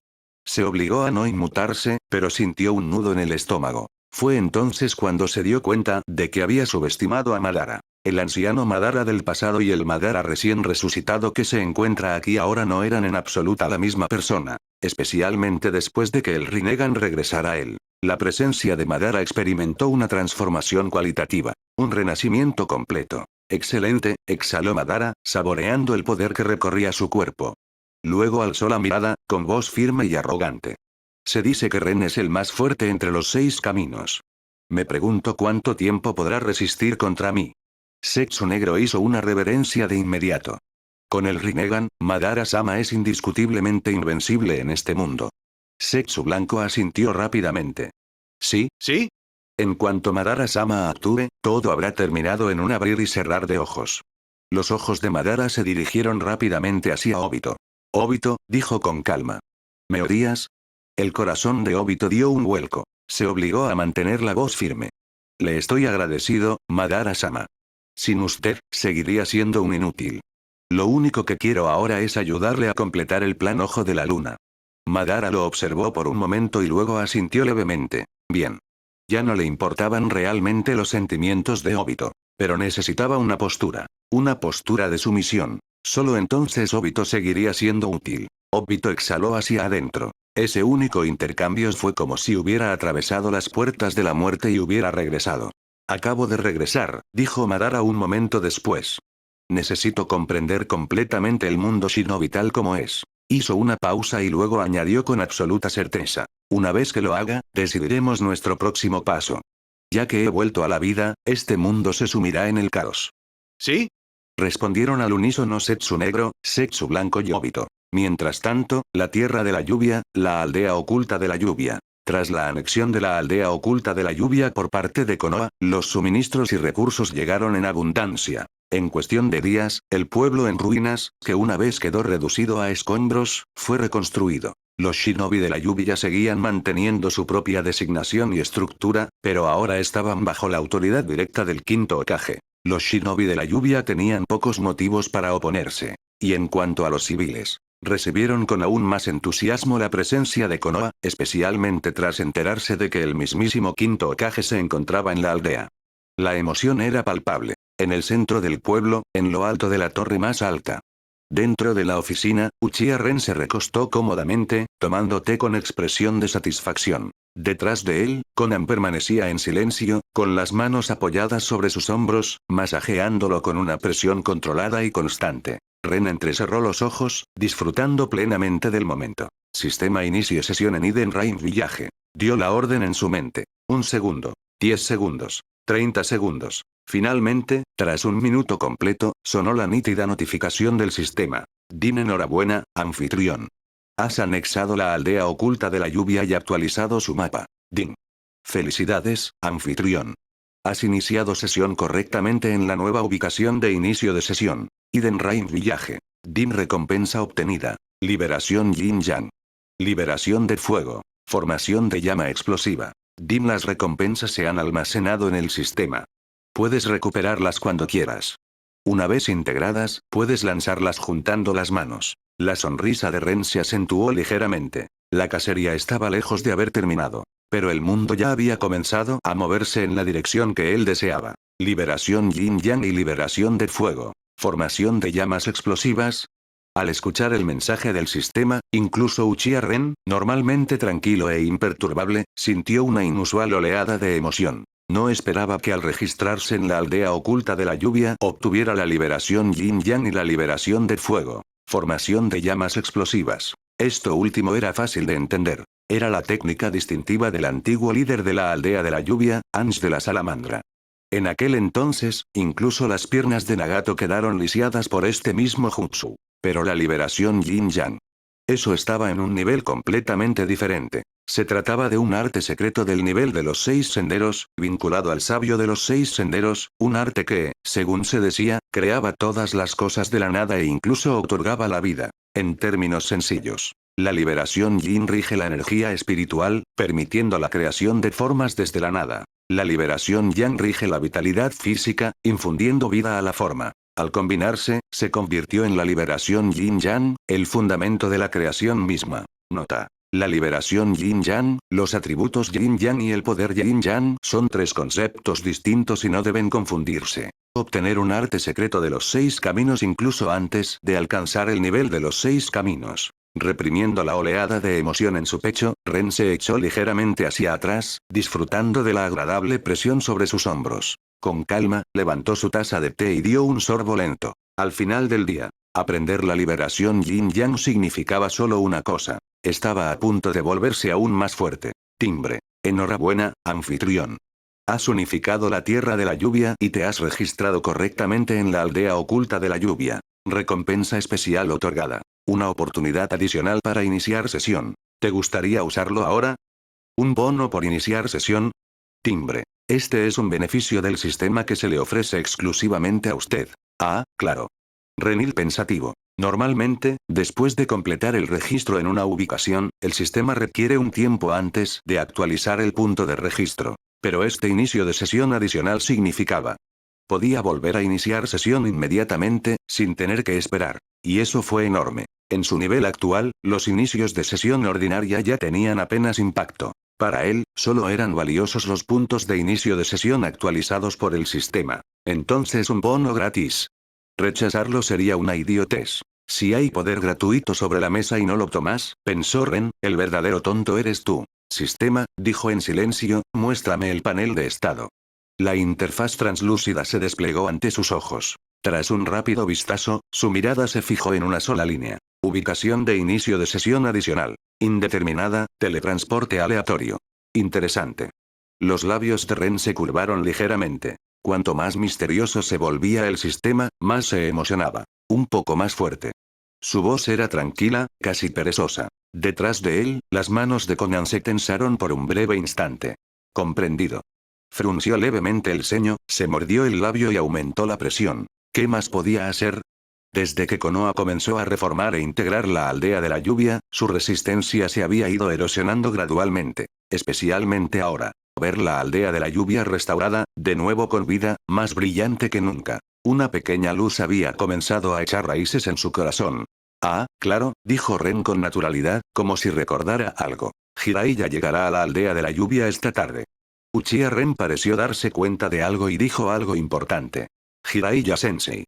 Se obligó a no inmutarse, pero sintió un nudo en el estómago. Fue entonces cuando se dio cuenta de que había subestimado a Madara. El anciano Madara del pasado y el Madara recién resucitado que se encuentra aquí ahora no eran en absoluta la misma persona. Especialmente después de que el Rinnegan regresara a él. La presencia de Madara experimentó una transformación cualitativa. Un renacimiento completo. Excelente, exhaló Madara, saboreando el poder que recorría su cuerpo. Luego alzó la mirada, con voz firme y arrogante. Se dice que Ren es el más fuerte entre los 6 caminos. Me pregunto cuánto tiempo podrá resistir contra mí. Zetsu negro hizo una reverencia de inmediato. Con el Rinnegan, Madara-sama es indiscutiblemente invencible en este mundo. Zetsu blanco asintió rápidamente. ¿Sí? ¿Sí? En cuanto Madara-sama actúe, todo habrá terminado en un abrir y cerrar de ojos. Los ojos de Madara se dirigieron rápidamente hacia Obito. Obito, dijo con calma. ¿Me odias? El corazón de Obito dio un vuelco. Se obligó a mantener la voz firme. Le estoy agradecido, Madara-sama. Sin usted, seguiría siendo un inútil. Lo único que quiero ahora es ayudarle a completar el plan Ojo de la Luna. Madara lo observó por un momento y luego asintió levemente. Bien. Ya no le importaban realmente los sentimientos de Obito. Pero necesitaba una postura. Una postura de sumisión. Solo entonces Obito seguiría siendo útil. Obito exhaló hacia adentro. Ese único intercambio fue como si hubiera atravesado las puertas de la muerte y hubiera regresado. Acabo de regresar, dijo Madara un momento después. Necesito comprender completamente el mundo shinobi tal como es. Hizo una pausa y luego añadió con absoluta certeza. Una vez que lo haga, decidiremos nuestro próximo paso. Ya que he vuelto a la vida, este mundo se sumirá en el caos. ¿Sí? Respondieron al unísono Zetsu negro, Zetsu blanco y Obito. Mientras tanto, la tierra de la lluvia, la aldea oculta de la lluvia. Tras la anexión de la aldea oculta de la lluvia por parte de Konoha, los suministros y recursos llegaron en abundancia. En cuestión de días, el pueblo en ruinas, que una vez quedó reducido a escombros, fue reconstruido. Los shinobi de la lluvia seguían manteniendo su propia designación y estructura, pero ahora estaban bajo la autoridad directa del quinto Hokage. Los shinobi de la lluvia tenían pocos motivos para oponerse. Y en cuanto a los civiles, recibieron con aún más entusiasmo la presencia de Konoha, especialmente tras enterarse de que el mismísimo quinto Hokage se encontraba en la aldea. La emoción era palpable. En el centro del pueblo, en lo alto de la torre más alta. Dentro de la oficina, Uchiha Ren se recostó cómodamente, tomando té con expresión de satisfacción. Detrás de él, Conan permanecía en silencio, con las manos apoyadas sobre sus hombros, masajeándolo con una presión controlada y constante. Ren entrecerró los ojos, disfrutando plenamente del momento. Sistema inicio sesión en Eden Rain Village. Dio la orden en su mente. 1 segundo. 10 segundos. 30 segundos. Finalmente, tras un minuto completo, sonó la nítida notificación del sistema. Din enhorabuena, anfitrión. Has anexado la aldea oculta de la lluvia y actualizado su mapa. Din. Felicidades, anfitrión. Has iniciado sesión correctamente en la nueva ubicación de inicio de sesión. Eden Rain Village. Din recompensa obtenida. Liberación Yin Yang. Liberación de fuego. Formación de llama explosiva. Din las recompensas se han almacenado en el sistema. Puedes recuperarlas cuando quieras. Una vez integradas, puedes lanzarlas juntando las manos. La sonrisa de Ren se acentuó ligeramente. La cacería estaba lejos de haber terminado. Pero el mundo ya había comenzado a moverse en la dirección que él deseaba. Liberación Yin Yang y liberación de fuego. Formación de llamas explosivas. Al escuchar el mensaje del sistema, incluso Uchiha Ren, normalmente tranquilo e imperturbable, sintió una inusual oleada de emoción. No esperaba que al registrarse en la aldea oculta de la lluvia obtuviera la liberación Yin Yang y la liberación de fuego. Formación de llamas explosivas. Esto último era fácil de entender. Era la técnica distintiva del antiguo líder de la aldea de la lluvia, Ange de la Salamandra. En aquel entonces, incluso las piernas de Nagato quedaron lisiadas por este mismo jutsu. Pero la liberación Yin Yang. Eso estaba en un nivel completamente diferente. Se trataba de un arte secreto del nivel de los 6 senderos, vinculado al sabio de los 6 senderos, un arte que, según se decía, creaba todas las cosas de la nada e incluso otorgaba la vida. En términos sencillos, la liberación Yin rige la energía espiritual, permitiendo la creación de formas desde la nada. La liberación Yang rige la vitalidad física, infundiendo vida a la forma. Al combinarse, se convirtió en la liberación Yin-Yang, el fundamento de la creación misma. Nota. La liberación Yin-Yang, los atributos Yin-Yang y el poder Yin-Yang son 3 conceptos distintos y no deben confundirse. Obtener un arte secreto de los 6 caminos incluso antes de alcanzar el nivel de los 6 caminos. Reprimiendo la oleada de emoción en su pecho, Ren se echó ligeramente hacia atrás, disfrutando de la agradable presión sobre sus hombros. Con calma, levantó su taza de té y dio un sorbo lento. Al final del día, aprender la liberación Yin-Yang significaba solo una cosa. Estaba a punto de volverse aún más fuerte. Timbre. Enhorabuena, anfitrión. Has unificado la tierra de la lluvia y te has registrado correctamente en la aldea oculta de la lluvia. Recompensa especial otorgada. Una oportunidad adicional para iniciar sesión. ¿Te gustaría usarlo ahora? ¿Un bono por iniciar sesión? Timbre. Este es un beneficio del sistema que se le ofrece exclusivamente a usted. Ah, claro. Renil pensativo. Normalmente, después de completar el registro en una ubicación, el sistema requiere un tiempo antes de actualizar el punto de registro. Pero este inicio de sesión adicional significaba. Podía volver a iniciar sesión inmediatamente, sin tener que esperar. Y eso fue enorme. En su nivel actual, los inicios de sesión ordinaria ya tenían apenas impacto. Para él, solo eran valiosos los puntos de inicio de sesión actualizados por el sistema. Entonces un bono gratis. Rechazarlo sería una idiotez. Si hay poder gratuito sobre la mesa y no lo tomas, pensó Ren, el verdadero tonto eres tú. Sistema, dijo en silencio, muéstrame el panel de estado. La interfaz translúcida se desplegó ante sus ojos. Tras un rápido vistazo, su mirada se fijó en una sola línea. Ubicación de inicio de sesión adicional. Indeterminada, teletransporte aleatorio. Interesante. Los labios de Ren se curvaron ligeramente. Cuanto más misterioso se volvía el sistema, más se emocionaba. Un poco más fuerte. Su voz era tranquila, casi perezosa. Detrás de él, las manos de Conan se tensaron por un breve instante. Comprendido. Frunció levemente el ceño, se mordió el labio y aumentó la presión. ¿Qué más podía hacer? Desde que Konoha comenzó a reformar e integrar la aldea de la lluvia, su resistencia se había ido erosionando gradualmente. Especialmente ahora. Ver la aldea de la lluvia restaurada, de nuevo con vida, más brillante que nunca. Una pequeña luz había comenzado a echar raíces en su corazón. Ah, claro, dijo Ren con naturalidad, como si recordara algo. Jiraiya llegará a la aldea de la lluvia esta tarde. Uchiha Ren pareció darse cuenta de algo y dijo algo importante. Jiraiya Sensei.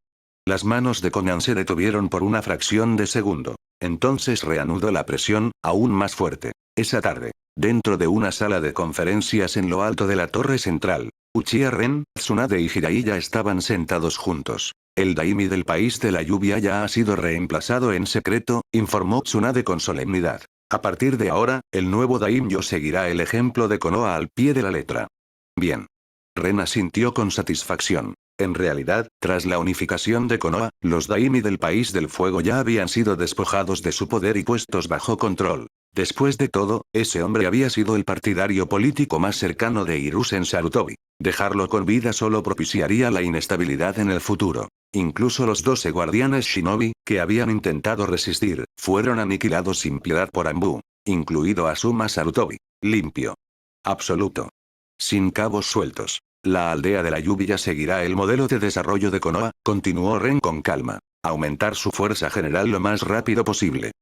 Las manos de Conan se detuvieron por una fracción de segundo. Entonces reanudó la presión, aún más fuerte. Esa tarde, dentro de una sala de conferencias en lo alto de la torre central, Uchiha Ren, Tsunade y Jiraiya estaban sentados juntos. El daimi del país de la lluvia ya ha sido reemplazado en secreto, informó Tsunade con solemnidad. A partir de ahora, el nuevo daimyo seguirá el ejemplo de Konoha al pie de la letra. Bien. Ren asintió con satisfacción. En realidad, tras la unificación de Konoha, los daimi del país del fuego ya habían sido despojados de su poder y puestos bajo control. Después de todo, ese hombre había sido el partidario político más cercano de Hiruzen Sarutobi. Dejarlo con vida solo propiciaría la inestabilidad en el futuro. Incluso los 12 guardianes shinobi, que habían intentado resistir, fueron aniquilados sin piedad por Anbu. Incluido Asuma Sarutobi. Limpio. Absoluto. Sin cabos sueltos. La aldea de la lluvia seguirá el modelo de desarrollo de Konoha, continuó Ren con calma. Aumentar su fuerza general lo más rápido posible.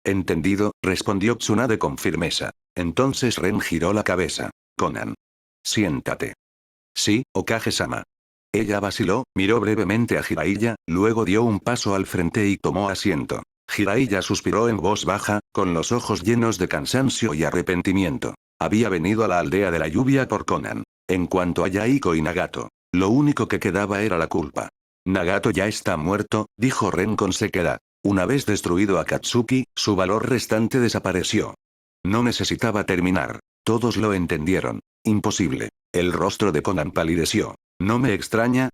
Entendido, respondió Tsunade con firmeza. Entonces Ren giró la cabeza. Conan. Siéntate. Sí, Okage-sama. Ella vaciló, miró brevemente a Jiraiya, luego dio un paso al frente y tomó asiento. Jiraiya suspiró en voz baja, con los ojos llenos de cansancio y arrepentimiento. Había venido a la aldea de la lluvia por Conan. En cuanto a Yaiko y Nagato, lo único que quedaba era la culpa. Nagato ya está muerto, dijo Ren con sequedad. Una vez destruido Akatsuki, su valor restante desapareció. No necesitaba terminar. Todos lo entendieron. Imposible. El rostro de Conan palideció. No me extraña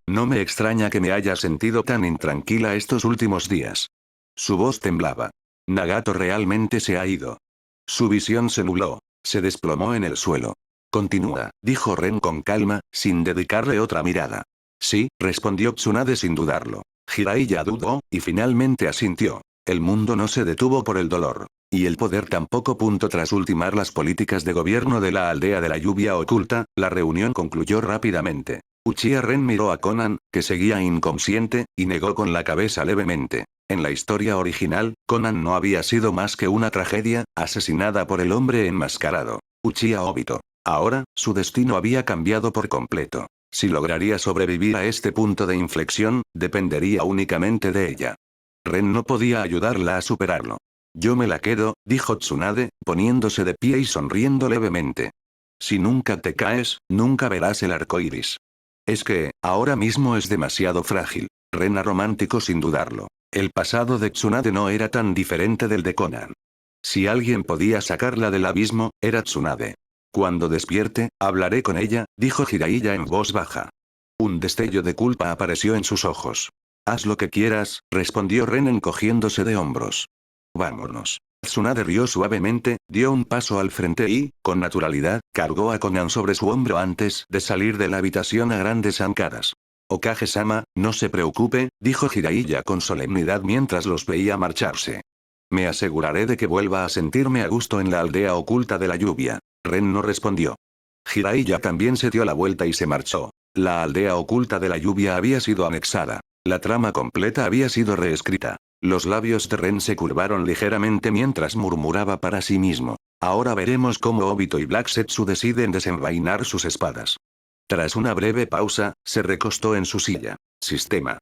que me haya sentido tan intranquila estos últimos días. Su voz temblaba. Nagato realmente se ha ido. Su visión se nubló. Se desplomó en el suelo. Continúa, dijo Ren con calma, sin dedicarle otra mirada. Sí, respondió Tsunade sin dudarlo. Jiraiya dudó, y finalmente asintió. El mundo no se detuvo por el dolor. Y el poder tampoco. Tras ultimar las políticas de gobierno de la aldea de la lluvia oculta, la reunión concluyó rápidamente. Uchiha Ren miró a Conan, que seguía inconsciente, y negó con la cabeza levemente. En la historia original, Conan no había sido más que una tragedia, asesinada por el hombre enmascarado. Uchiha Obito. Ahora, su destino había cambiado por completo. Si lograría sobrevivir a este punto de inflexión, dependería únicamente de ella. Ren no podía ayudarla a superarlo. Yo me la quedo, dijo Tsunade, poniéndose de pie y sonriendo levemente. Si nunca te caes, nunca verás el arco iris. Es que, ahora mismo es demasiado frágil. Ren romántico sin dudarlo. El pasado de Tsunade no era tan diferente del de Conan. Si alguien podía sacarla del abismo, era Tsunade. Cuando despierte, hablaré con ella, dijo Jiraiya en voz baja. Un destello de culpa apareció en sus ojos. Haz lo que quieras, respondió Ren encogiéndose de hombros. Vámonos. Tsunade rió suavemente, dio un paso al frente y, con naturalidad, cargó a Conan sobre su hombro antes de salir de la habitación a grandes zancadas. Okage-sama, no se preocupe, dijo Jiraiya con solemnidad mientras los veía marcharse. Me aseguraré de que vuelva a sentirme a gusto en la aldea oculta de la lluvia. Ren no respondió. Jiraiya también se dio la vuelta y se marchó. La aldea oculta de la lluvia había sido anexada. La trama completa había sido reescrita. Los labios de Ren se curvaron ligeramente mientras murmuraba para sí mismo. Ahora veremos cómo Obito y Black Setsu deciden desenvainar sus espadas. Tras una breve pausa, se recostó en su silla. Sistema.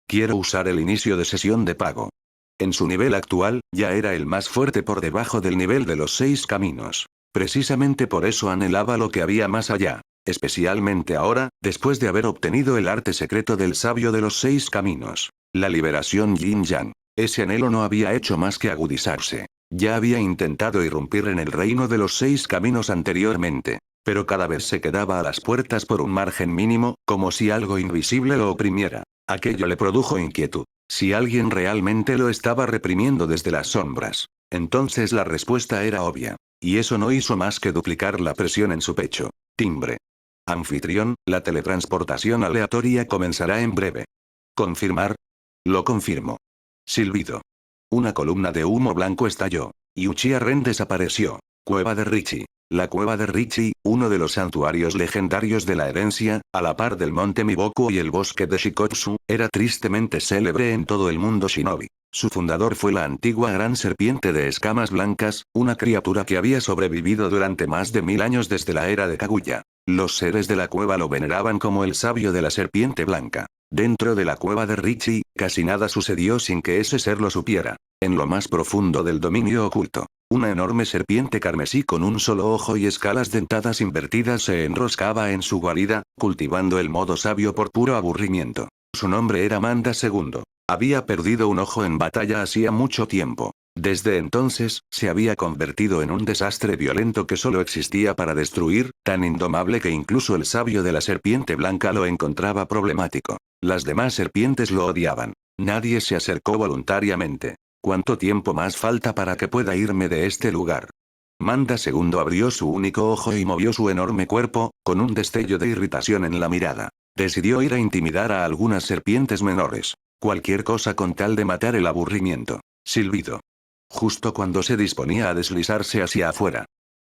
Quiero usar el inicio de sesión de pago. En su nivel actual, ya era el más fuerte por debajo del nivel de los 6 caminos. Precisamente por eso anhelaba lo que había más allá. Especialmente ahora, después de haber obtenido el arte secreto del sabio de los 6 caminos. La liberación Yin-Yang. Ese anhelo no había hecho más que agudizarse. Ya había intentado irrumpir en el reino de los 6 caminos anteriormente. Pero cada vez se quedaba a las puertas por un margen mínimo, como si algo invisible lo oprimiera. Aquello le produjo inquietud. Si alguien realmente lo estaba reprimiendo desde las sombras. Entonces la respuesta era obvia. Y eso no hizo más que duplicar la presión en su pecho. Timbre. Anfitrión, la teletransportación aleatoria comenzará en breve. ¿Confirmar? Lo confirmo. Silbido. Una columna de humo blanco estalló. Y Uchiha Ren desapareció. Cueva de Richi. La cueva de Richi, uno de los santuarios legendarios de la herencia, a la par del monte Miboku y el bosque de Shikotsu, era tristemente célebre en todo el mundo shinobi. Su fundador fue la antigua gran serpiente de escamas blancas, una criatura que había sobrevivido durante más de 1000 años desde la era de Kaguya. Los seres de la cueva lo veneraban como el sabio de la serpiente blanca. Dentro de la cueva de Richie, casi nada sucedió sin que ese ser lo supiera. En lo más profundo del dominio oculto, una enorme serpiente carmesí con un solo ojo y escalas dentadas invertidas se enroscaba en su guarida, cultivando el modo sabio por puro aburrimiento. Su nombre era Manda II. Había perdido un ojo en batalla hacía mucho tiempo. Desde entonces, se había convertido en un desastre violento que solo existía para destruir, tan indomable que incluso el sabio de la serpiente blanca lo encontraba problemático. Las demás serpientes lo odiaban. Nadie se acercó voluntariamente. ¿Cuánto tiempo más falta para que pueda irme de este lugar? Manda II abrió su único ojo y movió su enorme cuerpo, con un destello de irritación en la mirada. Decidió ir a intimidar a algunas serpientes menores. Cualquier cosa con tal de matar el aburrimiento. Silbido. Justo cuando se disponía a deslizarse hacia afuera.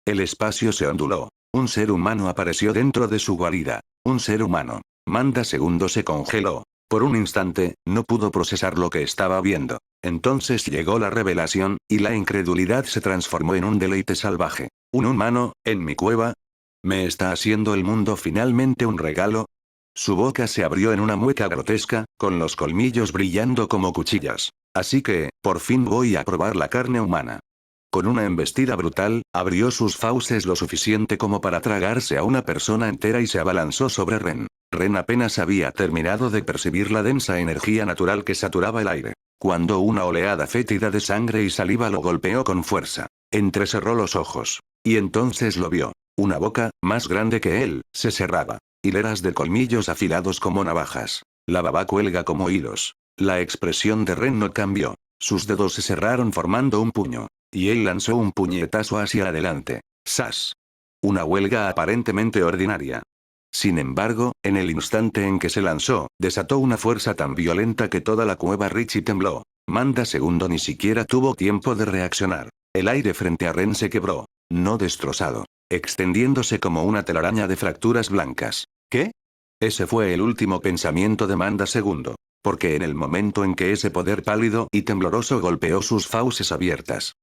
El espacio se onduló. Un ser humano apareció dentro de su guarida. Un ser humano. Manda II se congeló. Por un instante, no pudo procesar lo que estaba viendo. Entonces llegó la revelación, y la incredulidad se transformó en un deleite salvaje. ¿Un humano, en mi cueva? ¿Me está haciendo el mundo finalmente un regalo? Su boca se abrió en una mueca grotesca, con los colmillos brillando como cuchillas. Así que, por fin voy a probar la carne humana. Con una embestida brutal, abrió sus fauces lo suficiente como para tragarse a una persona entera y se abalanzó sobre Ren. Ren apenas había terminado de percibir la densa energía natural que saturaba el aire, cuando una oleada fétida de sangre y saliva lo golpeó con fuerza. Entrecerró los ojos. Y entonces lo vio. Una boca, más grande que él, se cerraba. Hileras de colmillos afilados como navajas. La baba cuelga como hilos. La expresión de Ren no cambió. Sus dedos se cerraron formando un puño. Y él lanzó un puñetazo hacia adelante. ¡Sas! Una huelga aparentemente ordinaria. Sin embargo, en el instante en que se lanzó, desató una fuerza tan violenta que toda la cueva Richie tembló. Manda II ni siquiera tuvo tiempo de reaccionar. El aire frente a Ren se quebró. No destrozado. Extendiéndose como una telaraña de fracturas blancas. ¿Qué? Ese fue el último pensamiento de Manda II. Porque en el momento en que ese poder pálido y tembloroso golpeó sus fauces abiertas,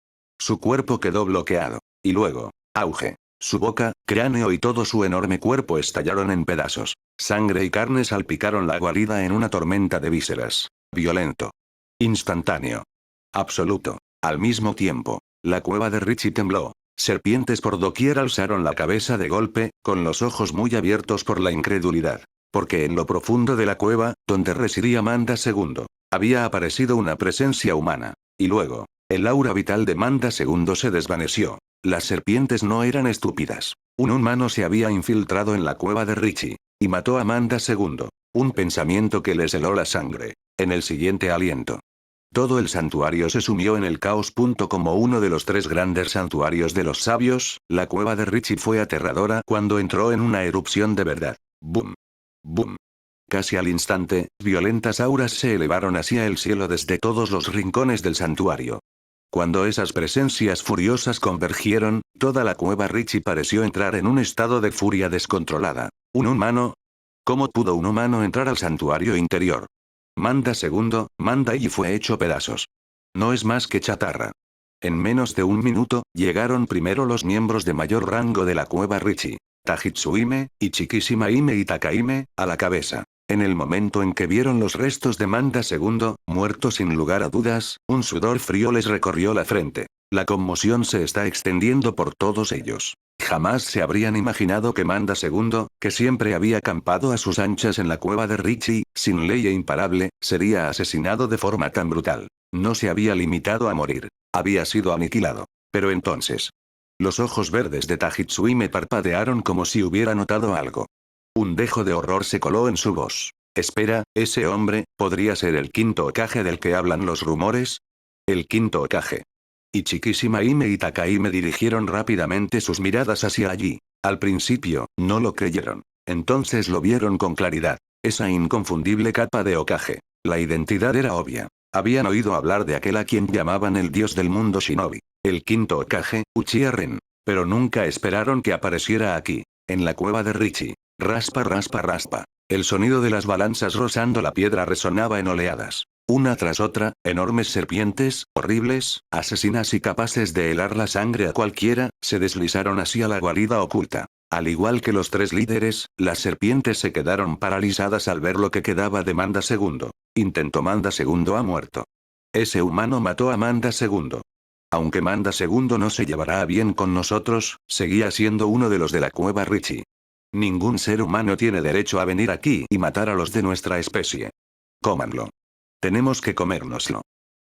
su cuerpo quedó bloqueado. Y luego, auge. Su boca, cráneo y todo su enorme cuerpo estallaron en pedazos. Sangre y carne salpicaron la guarida en una tormenta de vísceras. Violento. Instantáneo. Absoluto. Al mismo tiempo, la cueva de Richie tembló. Serpientes por doquier alzaron la cabeza de golpe, con los ojos muy abiertos por la incredulidad. Porque en lo profundo de la cueva, donde residía Manda II, había aparecido una presencia humana. Y luego, el aura vital de Manda II se desvaneció. Las serpientes no eran estúpidas. Un humano se había infiltrado en la cueva de Richie. Y mató a Manda II. Un pensamiento que les heló la sangre. En el siguiente aliento. Todo el santuario se sumió en el caos. Como uno de los 3 grandes santuarios de los sabios, la cueva de Richie fue aterradora cuando entró en una erupción de verdad. ¡Bum! ¡Bum! Casi al instante, violentas auras se elevaron hacia el cielo desde todos los rincones del santuario. Cuando esas presencias furiosas convergieron, toda la cueva Richie pareció entrar en un estado de furia descontrolada. ¿Un humano? ¿Cómo pudo un humano entrar al santuario interior? Manda II, Manda y fue hecho pedazos. No es más que chatarra. En menos de un minuto, llegaron primero los miembros de mayor rango de la cueva Richie. Tajitsuhime, Ichikishima-hime y Takahime, a la cabeza. En el momento en que vieron los restos de Manda II, muerto sin lugar a dudas, un sudor frío les recorrió la frente. La conmoción se está extendiendo por todos ellos. Jamás se habrían imaginado que Manda II, que siempre había campado a sus anchas en la cueva de Richie, sin ley e imparable, sería asesinado de forma tan brutal. No se había limitado a morir. Había sido aniquilado. Pero entonces, los ojos verdes de Tajitsuhime parpadearon como si hubiera notado algo. Un dejo de horror se coló en su voz. Espera, ¿ese hombre podría ser el quinto Hokage del que hablan los rumores? El quinto Hokage. Ichikishima-hime y Takahime dirigieron rápidamente sus miradas hacia allí. Al principio, no lo creyeron. Entonces lo vieron con claridad. Esa inconfundible capa de Hokage. La identidad era obvia. Habían oído hablar de aquel a quien llamaban el dios del mundo shinobi. El quinto Hokage, Uchiha Ren. Pero nunca esperaron que apareciera aquí, en la cueva de Richie. Raspa raspa raspa. El sonido de las balanzas rozando la piedra resonaba en oleadas. Una tras otra, enormes serpientes, horribles, asesinas y capaces de helar la sangre a cualquiera, se deslizaron hacia la guarida oculta. Al igual que los tres líderes, las serpientes se quedaron paralizadas al ver lo que quedaba de Manda II. Intento Manda II ha muerto. Ese humano mató a Manda II. Aunque Manda II no se llevará bien con nosotros, seguía siendo uno de los de la cueva Richie. Ningún ser humano tiene derecho a venir aquí y matar a los de nuestra especie. Cómanlo. Tenemos que comérnoslo.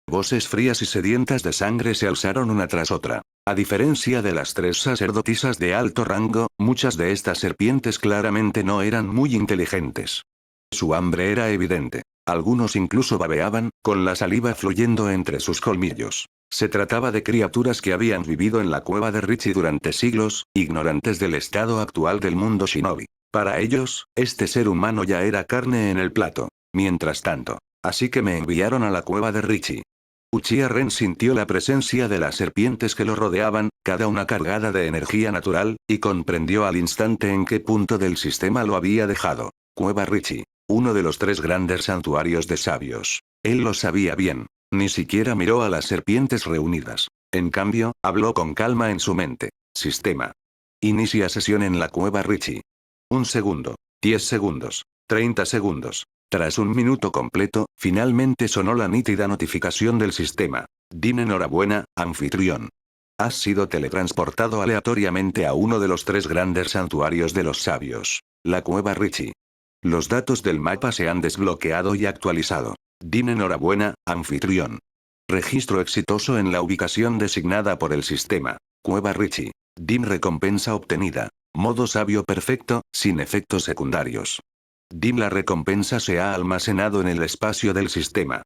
Voces frías y sedientas de sangre se alzaron una tras otra. A diferencia de las tres sacerdotisas de alto rango, muchas de estas serpientes claramente no eran muy inteligentes. Su hambre era evidente. Algunos incluso babeaban, con la saliva fluyendo entre sus colmillos. Se trataba de criaturas que habían vivido en la cueva de Richie durante siglos, ignorantes del estado actual del mundo shinobi. Para ellos, este ser humano ya era carne en el plato. Mientras tanto, así que me enviaron a la cueva de Richie. Uchiha Ren sintió la presencia de las serpientes que lo rodeaban, cada una cargada de energía natural, y comprendió al instante en qué punto del sistema lo había dejado. Cueva Richie. Uno de los tres grandes santuarios de sabios. Él lo sabía bien. Ni siquiera miró a las serpientes reunidas. En cambio, habló con calma en su mente. Sistema. Inicia sesión en la cueva Richie. 1 segundo. 10 segundos. 30 segundos. Tras un minuto completo, finalmente sonó la nítida notificación del sistema. Din enhorabuena, anfitrión. Has sido teletransportado aleatoriamente a uno de los tres grandes santuarios de los sabios. La cueva Richie. Los datos del mapa se han desbloqueado y actualizado. Din enhorabuena, anfitrión. Registro exitoso en la ubicación designada por el sistema. Cueva Richie. Din recompensa obtenida. Modo sabio perfecto, sin efectos secundarios. Din la recompensa se ha almacenado en el espacio del sistema.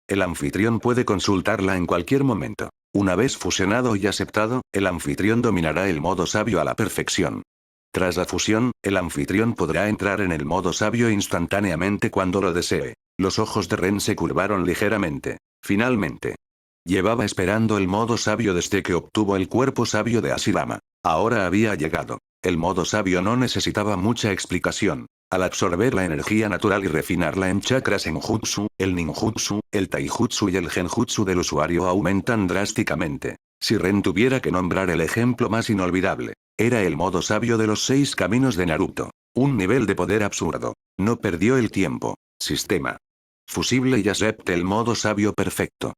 El anfitrión puede consultarla en cualquier momento. Una vez fusionado y aceptado, el anfitrión dominará el modo sabio a la perfección. Tras la fusión, el anfitrión podrá entrar en el modo sabio instantáneamente cuando lo desee. Los ojos de Ren se curvaron ligeramente. Finalmente. Llevaba esperando el modo sabio desde que obtuvo el cuerpo sabio de Hashirama. Ahora había llegado. El modo sabio no necesitaba mucha explicación. Al absorber la energía natural y refinarla en chakras senjutsu, el ninjutsu, el taijutsu y el genjutsu del usuario aumentan drásticamente. Si Ren tuviera que nombrar el ejemplo más inolvidable, era el modo sabio de los 6 caminos de Naruto. Un nivel de poder absurdo. No perdió el tiempo. Sistema. Fusible y acepte el modo sabio perfecto.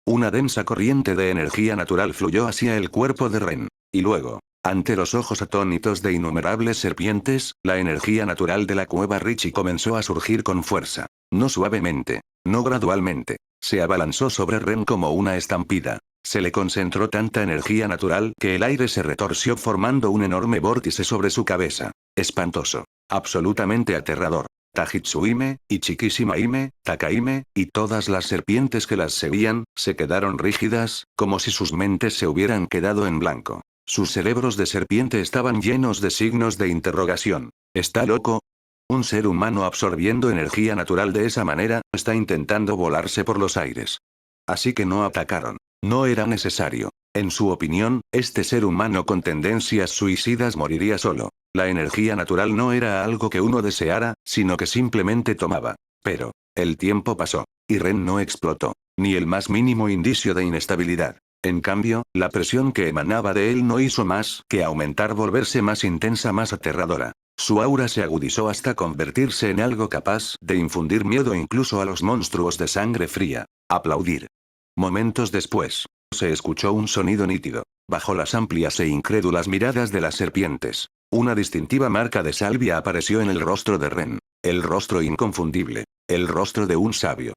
Una densa corriente de energía natural fluyó hacia el cuerpo de Ren. Y luego, ante los ojos atónitos de innumerables serpientes, la energía natural de la cueva Richie comenzó a surgir con fuerza. No suavemente, no gradualmente. Se abalanzó sobre Ren como una estampida. Se le concentró tanta energía natural que el aire se retorció formando un enorme vórtice sobre su cabeza. Espantoso. Absolutamente aterrador. Tajitsuhime, Ichikishima-hime, Takaime, y todas las serpientes que las seguían, se quedaron rígidas, como si sus mentes se hubieran quedado en blanco. Sus cerebros de serpiente estaban llenos de signos de interrogación. ¿Está loco? Un ser humano absorbiendo energía natural de esa manera, está intentando volarse por los aires. Así que no atacaron. No era necesario. En su opinión, este ser humano con tendencias suicidas moriría solo. La energía natural no era algo que uno deseara, sino que simplemente tomaba. Pero, el tiempo pasó. Y Ren no explotó. Ni el más mínimo indicio de inestabilidad. En cambio, la presión que emanaba de él no hizo más que aumentar, volverse más intensa, más aterradora. Su aura se agudizó hasta convertirse en algo capaz de infundir miedo incluso a los monstruos de sangre fría. Aplaudir. Momentos después, se escuchó un sonido nítido. Bajo las amplias e incrédulas miradas de las serpientes, una distintiva marca de salvia apareció en el rostro de Ren. El rostro inconfundible. El rostro de un sabio.